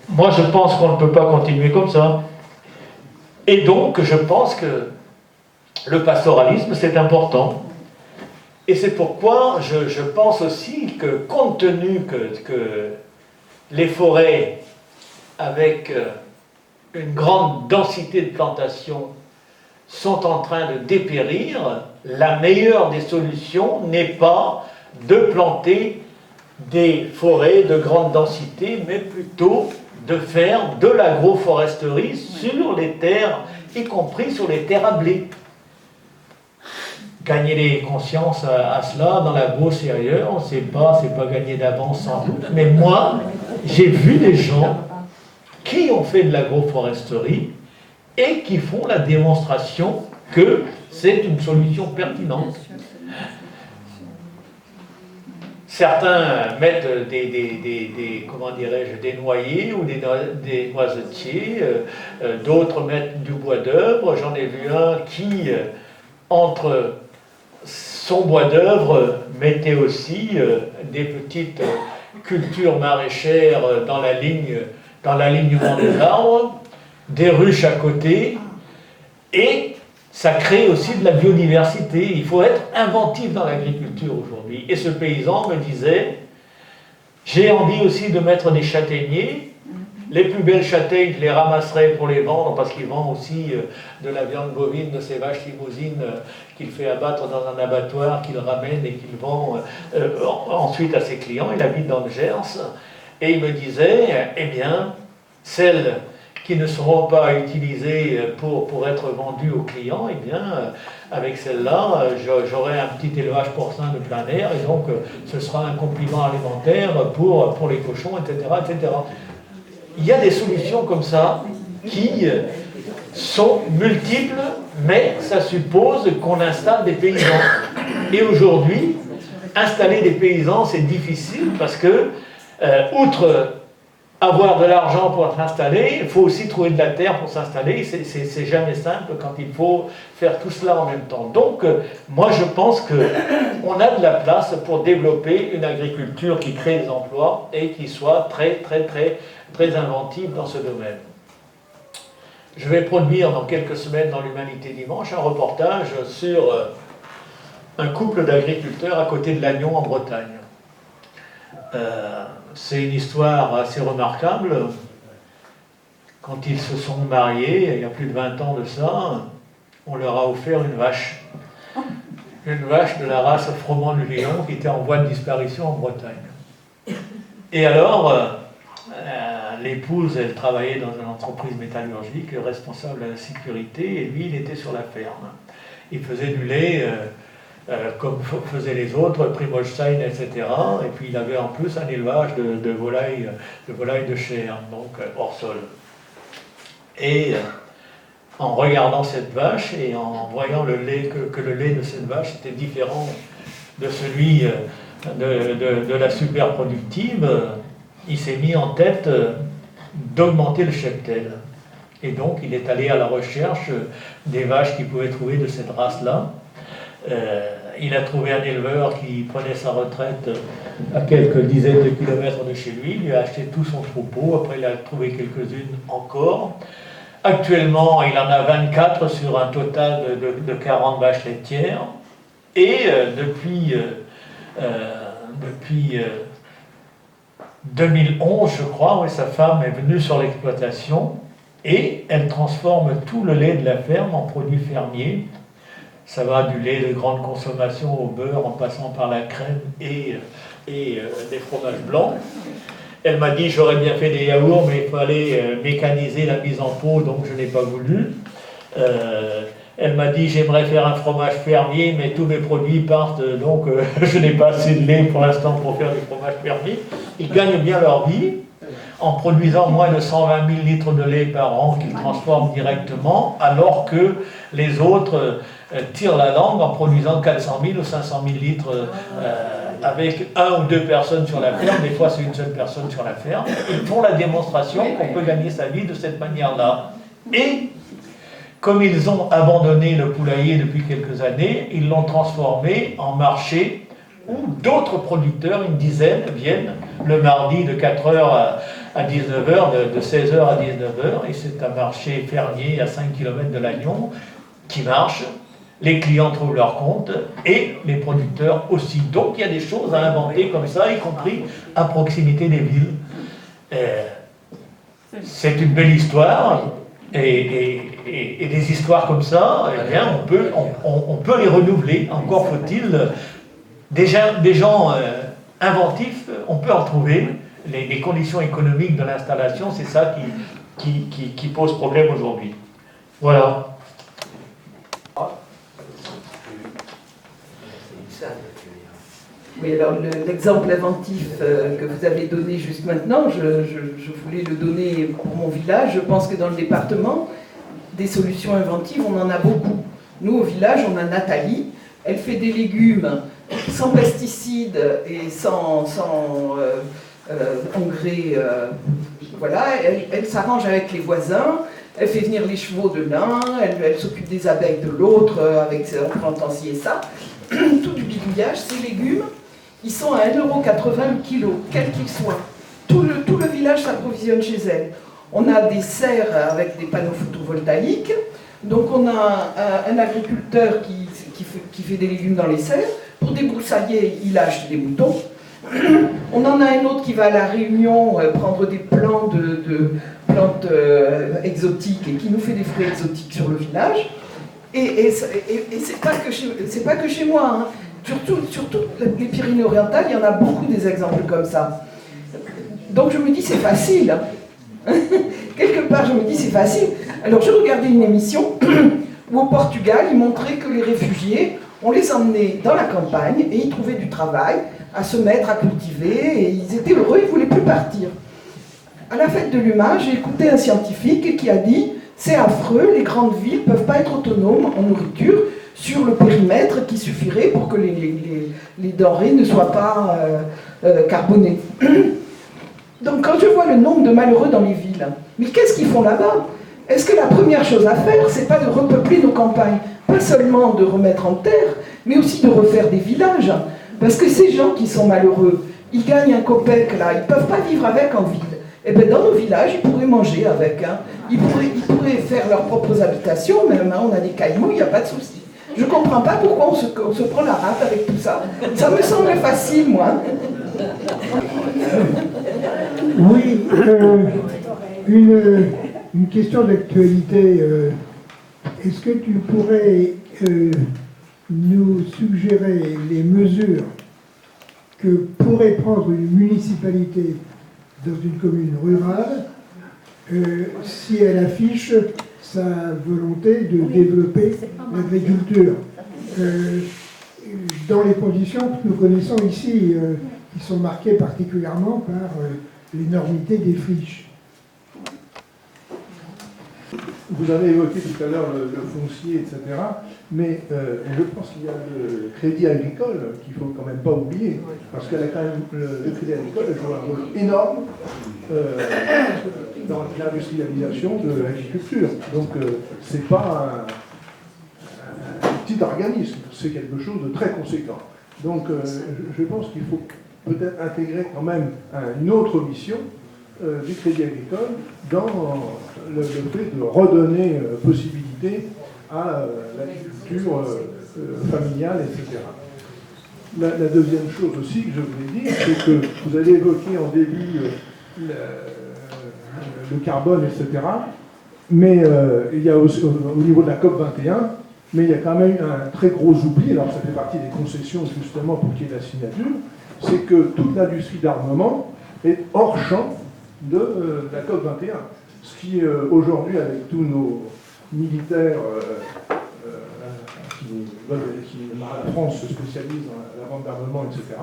Moi, je pense qu'on ne peut pas continuer comme ça. Et donc, je pense que le pastoralisme, c'est important. Et c'est pourquoi je pense aussi que, compte tenu que les forêts, avec une grande densité de plantations, sont en train de dépérir, la meilleure des solutions n'est pas de planter des forêts de grande densité, mais plutôt de faire de l'agroforesterie sur les terres, y compris sur les terres à blé. Gagner les consciences à cela dans l'agro, c'est ailleurs, c'est pas gagner d'avance sans doute, mais moi, j'ai vu des gens qui ont fait de l'agroforesterie et qui font la démonstration que c'est une solution pertinente. Certains mettent des noyers ou des noisetiers, d'autres mettent du bois d'œuvre. J'en ai vu un qui, entre son bois d'œuvre, mettait aussi des petites cultures maraîchères dans l'alignement des arbres, des ruches à côté, et ça crée aussi de la biodiversité. Il faut être inventif dans l'agriculture aujourd'hui. Et ce paysan me disait, j'ai envie aussi de mettre des châtaigniers. Les plus belles châtaignes, je les ramasserai pour les vendre, parce qu'il vend aussi de la viande bovine de ces vaches limousines qu'il fait abattre dans un abattoir, qu'il ramène et qu'il vend ensuite à ses clients. Il habite dans le Gers. Et il me disait, eh bien, celles qui ne seront pas utilisées pour être vendues aux clients, eh bien, avec celles-là, j'aurai un petit élevage porcin de plein air, et donc ce sera un complément alimentaire pour les cochons, etc., etc. Il y a des solutions comme ça qui sont multiples, mais ça suppose qu'on installe des paysans. Et aujourd'hui, installer des paysans, c'est difficile parce que, outre avoir de l'argent pour s'installer, il faut aussi trouver de la terre pour s'installer. C'est jamais simple quand il faut faire tout cela en même temps. Donc, moi, je pense qu'on a de la place pour développer une agriculture qui crée des emplois et qui soit très, très, très, très inventive dans ce domaine. Je vais produire dans quelques semaines dans l'Humanité Dimanche un reportage sur un couple d'agriculteurs à côté de Lannion en Bretagne. C'est une histoire assez remarquable. Quand ils se sont mariés, il y a plus de 20 ans de ça, on leur a offert une vache. Une vache de la race Froment-Léon qui était en voie de disparition en Bretagne. Et alors, l'épouse, elle travaillait dans une entreprise métallurgique, responsable de la sécurité, et lui, il était sur la ferme. Il faisait du lait comme faisaient les autres, Primolstein, etc. Et puis il avait en plus un élevage de volailles de chair, donc hors sol. Et en regardant cette vache et en voyant le lait, que le lait de cette vache était différent de celui de la super productive, il s'est mis en tête d'augmenter le cheptel. Et donc il est allé à la recherche des vaches qu'il pouvait trouver de cette race-là. Il a trouvé un éleveur qui prenait sa retraite à quelques dizaines de kilomètres de chez lui, il lui a acheté tout son troupeau, après il a trouvé quelques-unes encore. Actuellement, il en a 24 sur un total de 40 vaches laitières. Et depuis 2011, je crois, oui, sa femme est venue sur l'exploitation et elle transforme tout le lait de la ferme en produits fermiers. Ça va du lait de grande consommation au beurre en passant par la crème et des fromages blancs. Elle m'a dit j'aurais bien fait des yaourts, mais il fallait mécaniser la mise en pot, donc je n'ai pas voulu. Elle m'a dit j'aimerais faire un fromage fermier, mais tous mes produits partent, donc je n'ai pas assez de lait pour l'instant pour faire du fromage fermier. Ils gagnent bien leur vie en produisant moins de 120 000 litres de lait par an qu'ils transforment directement, alors que les autres tirent la langue en produisant 400 000 ou 500 000 litres avec 1 ou 2 personnes sur la ferme, des fois c'est une seule personne sur la ferme. Ils font la démonstration qu'on peut gagner sa vie de cette manière-là. Et comme ils ont abandonné le poulailler depuis quelques années, ils l'ont transformé en marché où d'autres producteurs, une dizaine, viennent le mardi de 4h à 19h, de 16h à 19h, et c'est un marché fermier à 5 km de Lannion qui marche. Les clients trouvent leur compte et les producteurs aussi. Donc il y a des choses à inventer comme ça, y compris à proximité des villes. C'est une belle histoire et des histoires comme ça, eh bien, on peut les renouveler. Encore faut-il des gens inventifs, on peut en trouver. Les conditions économiques de l'installation, c'est ça qui pose problème aujourd'hui. Voilà. Oui, alors l'exemple inventif que vous avez donné juste maintenant, je voulais le donner pour mon village. Je pense que dans le département, des solutions inventives, on en a beaucoup. Nous, au village, on a Nathalie. Elle fait des légumes sans pesticides et sans engrais. Voilà, elle s'arrange avec les voisins. Elle fait venir les chevaux de l'un, elle s'occupe des abeilles de l'autre, en plantant ci et ça. Tout du bidouillage, ces légumes, ils sont à 1,80 € le kilo, quel qu'il soit. Tout le village s'approvisionne chez elle. On a des serres avec des panneaux photovoltaïques. Donc on a un agriculteur qui fait des légumes dans les serres. Pour débroussailler, il lâche des moutons. On en a un autre qui va à la Réunion prendre des plants de plantes exotiques et qui nous fait des fruits exotiques sur le village. Et c'est pas que chez moi, hein. Surtout les Pyrénées-Orientales, il y en a beaucoup des exemples comme ça. Donc je me dis c'est facile. Hein. Quelque part je me dis c'est facile. Alors je regardais une émission où au Portugal, ils montraient que les réfugiés, on les emmenait dans la campagne et ils trouvaient du travail à se mettre à cultiver et ils étaient heureux, ils ne voulaient plus partir. À la fête de l'UMA, j'ai écouté un scientifique qui a dit c'est affreux, les grandes villes ne peuvent pas être autonomes en nourriture sur le périmètre qui suffirait pour que les denrées ne soient pas carbonées. Donc quand je vois le nombre de malheureux dans les villes, mais qu'est-ce qu'ils font là-bas? Est-ce que la première chose à faire, c'est pas de repeupler nos campagnes? Pas seulement de remettre en terre, mais aussi de refaire des villages. Parce que ces gens qui sont malheureux, ils gagnent un copec là, ils ne peuvent pas vivre avec en ville. Et bien dans nos villages, ils pourraient manger avec. Hein. Ils pourraient faire leurs propres habitations, même. Hein. On a des cailloux, il n'y a pas de souci. Je comprends pas pourquoi on se prend la rate avec tout ça. Ça me semble facile, moi. Oui, une question d'actualité. Est-ce que tu pourrais nous suggérer les mesures que pourrait prendre une municipalité dans une commune rurale si elle affiche sa volonté de développer l'agriculture dans les conditions que nous connaissons ici, qui sont marquées particulièrement par l'énormité des friches? Vous avez évoqué tout à l'heure le foncier, etc. Mais je pense qu'il y a le crédit agricole qu'il ne faut quand même pas oublier. Parce que le crédit agricole joue un rôle énorme dans l'industrialisation de l'agriculture. Donc ce n'est pas un petit organisme, c'est quelque chose de très conséquent. Donc je pense qu'il faut peut-être intégrer quand même une autre mission du crédit agricole dans le fait de redonner possibilité à l'agriculture familiale, etc. La deuxième chose aussi que je voulais dire, c'est que vous avez évoqué en début le carbone, etc. Mais il y a aussi, au niveau de la COP21, mais il y a quand même un très gros oubli, alors ça fait partie des concessions justement pour qu'il y ait la signature, c'est que toute l'industrie d'armement est hors champ de la COP21. Ce qui, aujourd'hui, avec tous nos militaires la France se spécialise dans la vente d'armement, etc.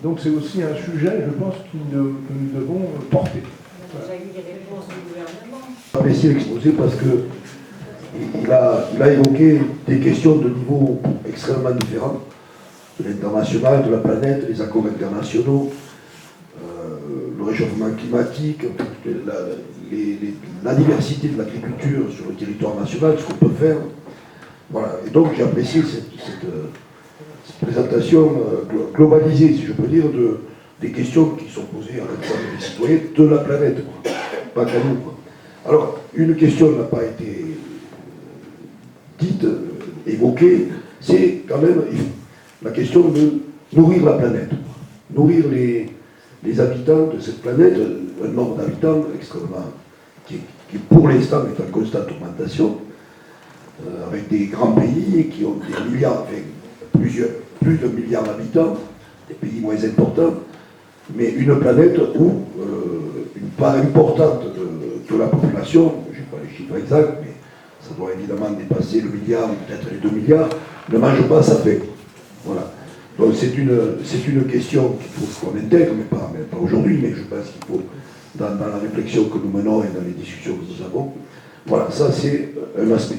Donc c'est aussi un sujet, je pense, que nous devons porter. On a déjà eu des réponses du gouvernement. Apprécié l'exposé parce qu'il a évoqué des questions de niveau extrêmement différents, de l'international, de la planète, les accords internationaux, le réchauffement climatique, la diversité de l'agriculture sur le territoire national, ce qu'on peut faire. Voilà. Et donc j'ai apprécié cette présentation globalisée, si je peux dire, des questions qui sont posées à l'ensemble des citoyens de la planète, pas qu'à nous. Alors, une question n'a pas été dite, évoquée, c'est quand même la question de nourrir la planète, nourrir les habitants de cette planète, un nombre d'habitants extrêmement, qui pour l'instant est en constante augmentation, avec des grands pays qui ont des milliards, enfin, plus de milliards d'habitants, des pays moins importants, mais une planète où une part importante de la population, je n'ai pas les chiffres exacts, mais ça doit évidemment dépasser le milliard, peut-être les 2 milliards, ne mange pas sa faim. Voilà. Donc c'est une question qu'il faut qu'on intègre, mais pas aujourd'hui, mais je pense qu'il faut, dans la réflexion que nous menons et dans les discussions que nous avons, voilà, ça c'est un aspect.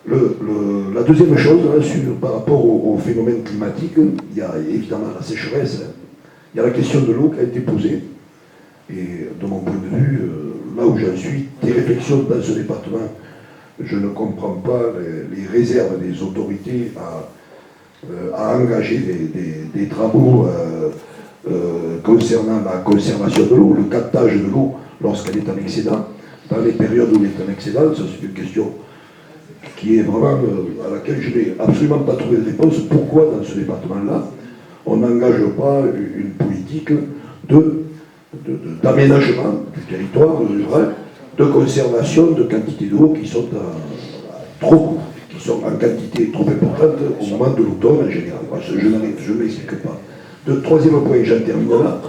La deuxième chose, par rapport au phénomène climatique, il y a évidemment la sécheresse, il y a la question de l'eau qui a été posée, et de mon point de vue, là où j'en suis, des réflexions dans ce département, je ne comprends pas les réserves des autorités à engager des travaux concernant la conservation de l'eau, le captage de l'eau lorsqu'elle est en excédent. Dans les périodes où elle est en excédent, ça c'est une question qui est vraiment à laquelle je n'ai absolument pas trouvé de réponse. Pourquoi dans ce département-là, on n'engage pas une politique d'aménagement du territoire rural, de conservation de quantités d'eau qui sont en quantité trop importante au moment de l'automne en général. Je ne m'explique pas. Le troisième point, j'en termine là,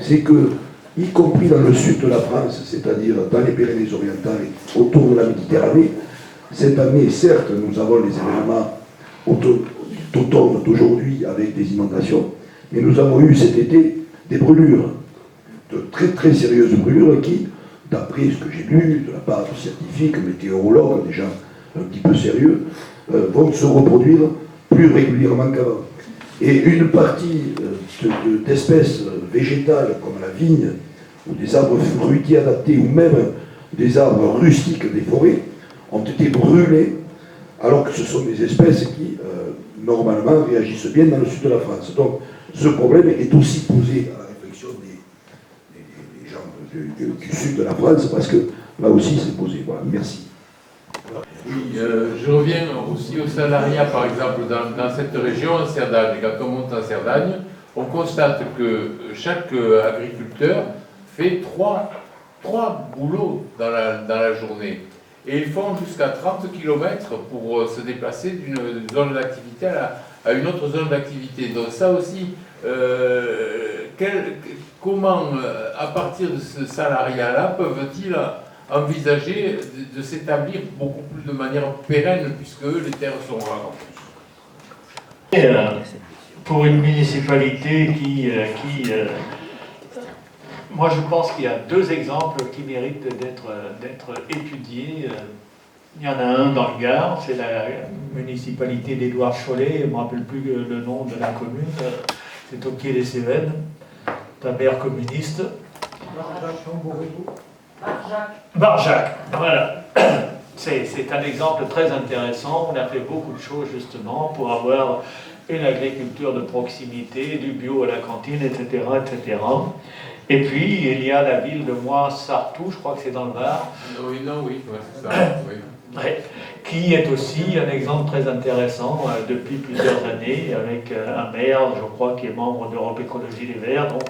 c'est que, y compris dans le sud de la France, c'est-à-dire dans les Pyrénées-Orientales et autour de la Méditerranée, cette année, certes, nous avons les événements d'automne d'aujourd'hui avec des inondations, mais nous avons eu cet été des brûlures, de très très sérieuses brûlures qui, d'après ce que j'ai lu de la part de scientifiques, météorologues, des gens un petit peu sérieux, vont se reproduire plus régulièrement qu'avant. Et une partie d'espèces végétales comme la vigne, ou des arbres fruitiers adaptés, ou même des arbres rustiques des forêts, ont été brûlés, alors que ce sont des espèces qui, normalement, réagissent bien dans le sud de la France. Donc, ce problème est aussi posé à la réflexion des gens du sud de la France, parce que là aussi, c'est posé. Voilà, merci. Oui, je reviens aussi au salariat, par exemple, dans cette région, en Cerdagne. Quand on monte en Cerdagne, on constate que chaque agriculteur fait trois boulots dans la journée. Et ils font jusqu'à 30 km pour se déplacer d'une zone d'activité à une autre zone d'activité. Donc ça aussi, comment, à partir de ce salariat-là, peuvent-ils envisager de s'établir beaucoup plus de manière pérenne, puisque les terres sont rares? Pour une municipalité moi je pense qu'il y a deux exemples qui méritent d'être étudiés. Il y en a un dans le Gard, c'est la municipalité d'Édouard Chollet, je ne me rappelle plus le nom de la commune, c'est au pied des Cévennes, c'est un maire communiste. Barjac, voilà. C'est un exemple très intéressant. On a fait beaucoup de choses justement pour avoir une agriculture de proximité, du bio à la cantine, etc., etc. Et puis, il y a la ville de Moix-Sartoux, je crois que c'est dans le Var. Oui, c'est ça. Oui. Ouais, qui est aussi un exemple très intéressant depuis plusieurs années, avec un maire, je crois, qui est membre d'Europe Écologie Les Verts. Donc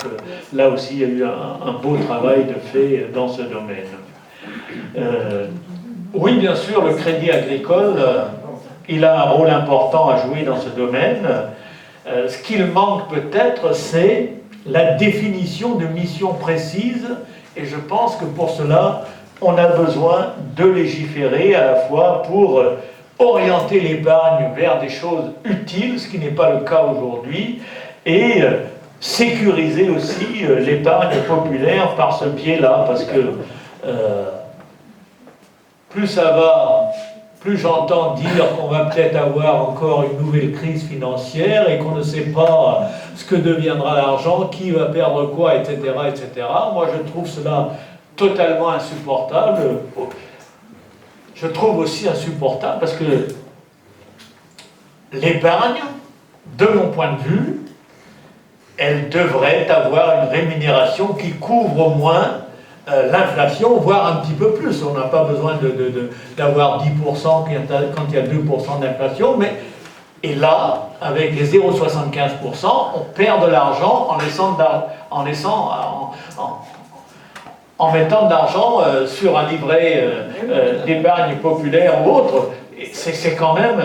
là aussi, il y a eu un beau travail de fait dans ce domaine. Oui, bien sûr, le crédit agricole, il a un rôle important à jouer dans ce domaine. Ce qu'il manque peut-être, c'est la définition de missions précises, et je pense que pour cela, on a besoin de légiférer à la fois pour orienter l'épargne vers des choses utiles, ce qui n'est pas le cas aujourd'hui, et sécuriser aussi l'épargne populaire par ce biais-là, parce que plus ça va, plus j'entends dire qu'on va peut-être avoir encore une nouvelle crise financière et qu'on ne sait pas ce que deviendra l'argent, qui va perdre quoi, etc., etc. Moi, je trouve cela totalement insupportable. Je trouve aussi insupportable parce que l'épargne, de mon point de vue, elle devrait avoir une rémunération qui couvre au moins l'inflation, voire un petit peu plus. On n'a pas besoin d'avoir 10% quand il y a 2% d'inflation, mais et là, avec les 0,75%, on perd de l'argent en mettant de l'argent sur un livret d'épargne populaire ou autre. C'est quand même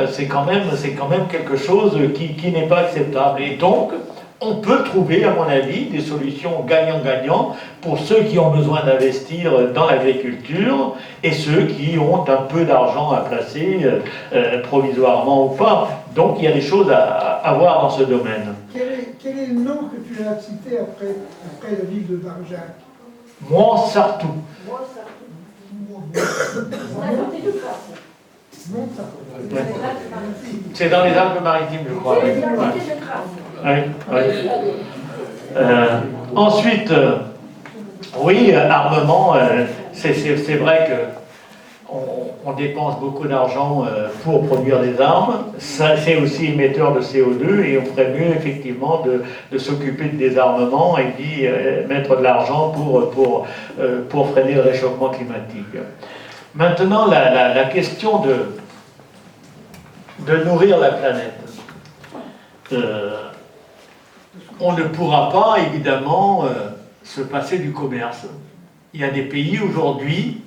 quelque chose qui n'est pas acceptable. Et donc, on peut trouver, à mon avis, des solutions gagnant-gagnant pour ceux qui ont besoin d'investir dans l'agriculture et ceux qui ont un peu d'argent à placer, provisoirement ou pas. Donc, il y a des choses à voir dans ce domaine. Quel est le nom que tu as cité après la ville de Barjac? Moix-Sartoux. C'est dans les Alpes-Maritimes, je crois. Ensuite, oui, armement, c'est vrai qu'on dépense beaucoup d'argent pour produire des armes. Ça, c'est aussi émetteur de CO2 et on ferait mieux effectivement de s'occuper de désarmement et puis mettre de l'argent pour freiner le réchauffement climatique. Maintenant, la question de nourrir la planète. On ne pourra pas, évidemment, se passer du commerce. Il y a des pays aujourd'hui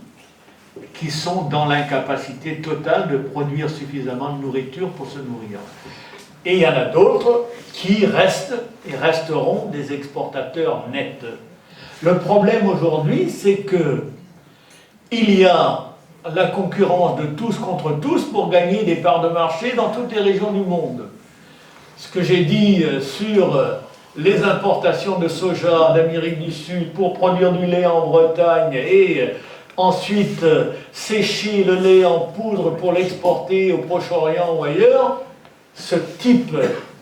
qui sont dans l'incapacité totale de produire suffisamment de nourriture pour se nourrir. Et il y en a d'autres qui restent et resteront des exportateurs nets. Le problème aujourd'hui, c'est que il y a la concurrence de tous contre tous pour gagner des parts de marché dans toutes les régions du monde. Ce que j'ai dit sur les importations de soja d'Amérique du Sud pour produire du lait en Bretagne et ensuite sécher le lait en poudre pour l'exporter au Proche-Orient ou ailleurs, ce type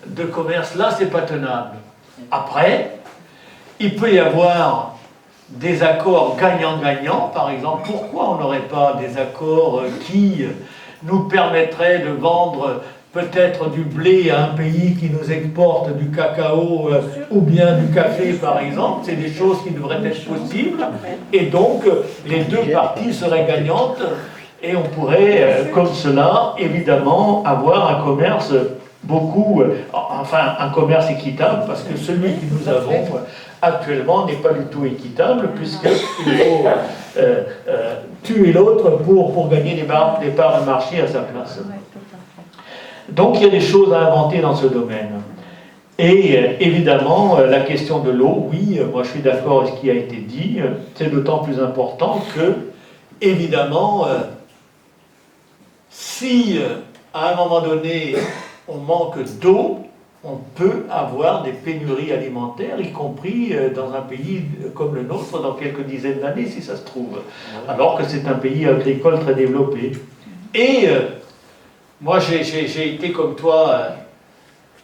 de commerce-là, c'est pas tenable. Après, il peut y avoir des accords gagnant-gagnant, par exemple. Pourquoi on n'aurait pas des accords qui nous permettraient de vendre peut-être du blé à un pays qui nous exporte du cacao ou bien du café, par exemple? C'est des choses qui devraient être possibles. Et donc, les deux parties seraient gagnantes. Et on pourrait, comme cela, évidemment, avoir un commerce un commerce équitable, parce que celui que nous avons actuellement n'est pas du tout équitable, puisqu'il faut tuer l'autre pour gagner des parts de marché à sa place. Donc il y a des choses à inventer dans ce domaine. Et évidemment, la question de l'eau, oui, moi je suis d'accord avec ce qui a été dit, c'est d'autant plus important que, évidemment, si à un moment donné on manque d'eau, on peut avoir des pénuries alimentaires, y compris dans un pays comme le nôtre, dans quelques dizaines d'années, si ça se trouve, alors que c'est un pays agricole très développé. Et moi, j'ai été comme toi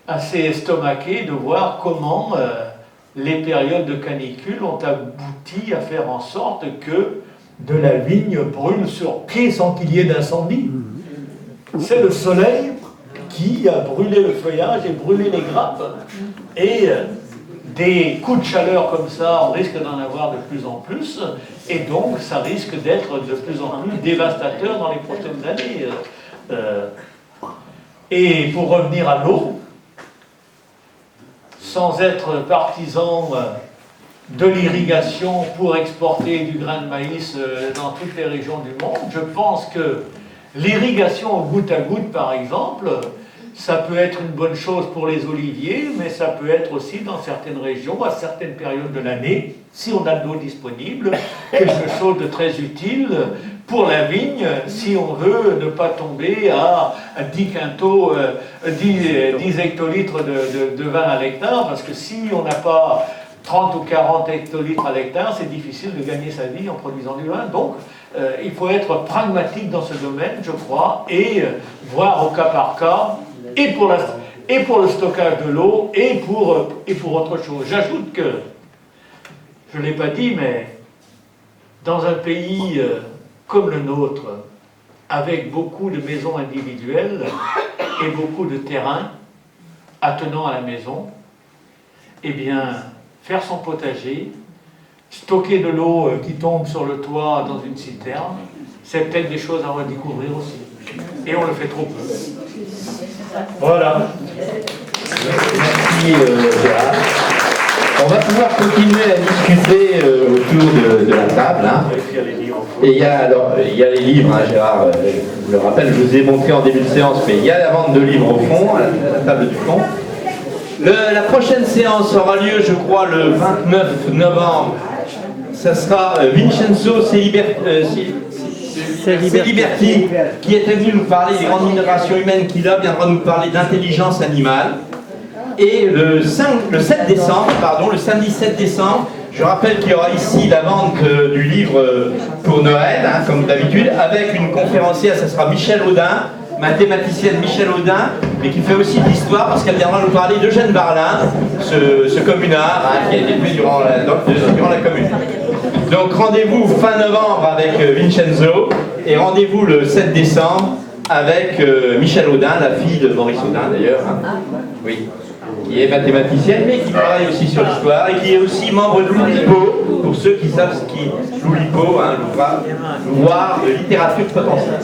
assez estomaqué de voir comment les périodes de canicule ont abouti à faire en sorte que de la vigne brûle sur pied sans qu'il y ait d'incendie. C'est le soleil qui a brûlé le feuillage et brûlé les grappes. Et des coups de chaleur comme ça, on risque d'en avoir de plus en plus, et donc ça risque d'être de plus en plus dévastateur dans les prochaines années. Et pour revenir à l'eau, sans être partisan de l'irrigation pour exporter du grain de maïs dans toutes les régions du monde, je pense que l'irrigation au goutte à goutte, par exemple, ça peut être une bonne chose pour les oliviers, mais ça peut être aussi dans certaines régions, à certaines périodes de l'année, si on a de l'eau disponible, quelque chose de très utile pour la vigne, si on veut ne pas tomber à 10 quintaux, 10 hectolitres de vin à l'hectare, parce que si on n'a pas 30 ou 40 hectolitres à l'hectare, c'est difficile de gagner sa vie en produisant du vin. Donc, il faut être pragmatique dans ce domaine, je crois, et voir au cas par cas, et pour le stockage de l'eau, et pour autre chose. J'ajoute que, je ne l'ai pas dit, mais dans un pays comme le nôtre, avec beaucoup de maisons individuelles et beaucoup de terrains attenant à la maison, eh bien, faire son potager, stocker de l'eau qui tombe sur le toit dans une citerne, c'est peut-être des choses à redécouvrir aussi. Et on le fait trop peu. Voilà. Merci Gérard. On va pouvoir continuer à discuter autour de la table. Hein. Et il y a les livres, hein, Gérard, je le rappelle, je vous ai montré en début de séance, mais il y a la vente de livres au fond, à la table du fond. La prochaine séance aura lieu, je crois, le 29 novembre. Ça sera Vincenzo Celiberti, qui était venu nous parler des grandes migrations humaines, qui là viendra nous parler d'intelligence animale. Et le samedi 7 décembre, je rappelle qu'il y aura ici la vente du livre pour Noël, hein, comme d'habitude, avec une conférencière, ça sera Michel Audin, mathématicienne Michel Audin, mais qui fait aussi de l'histoire parce qu'elle viendra nous parler d'Eugène Barlin, ce communard hein, qui a été tué durant la Commune. Donc rendez-vous fin novembre avec Vincenzo et rendez-vous le 7 décembre avec Michel Audin, la fille de Maurice Audin d'ailleurs. Hein. Oui. Qui est mathématicienne, mais qui travaille aussi sur l'histoire et qui est aussi membre de l'Oulipo, pour ceux qui savent ce qu'est l'Oulipo, hein, l'ouvrage de littérature potentielle.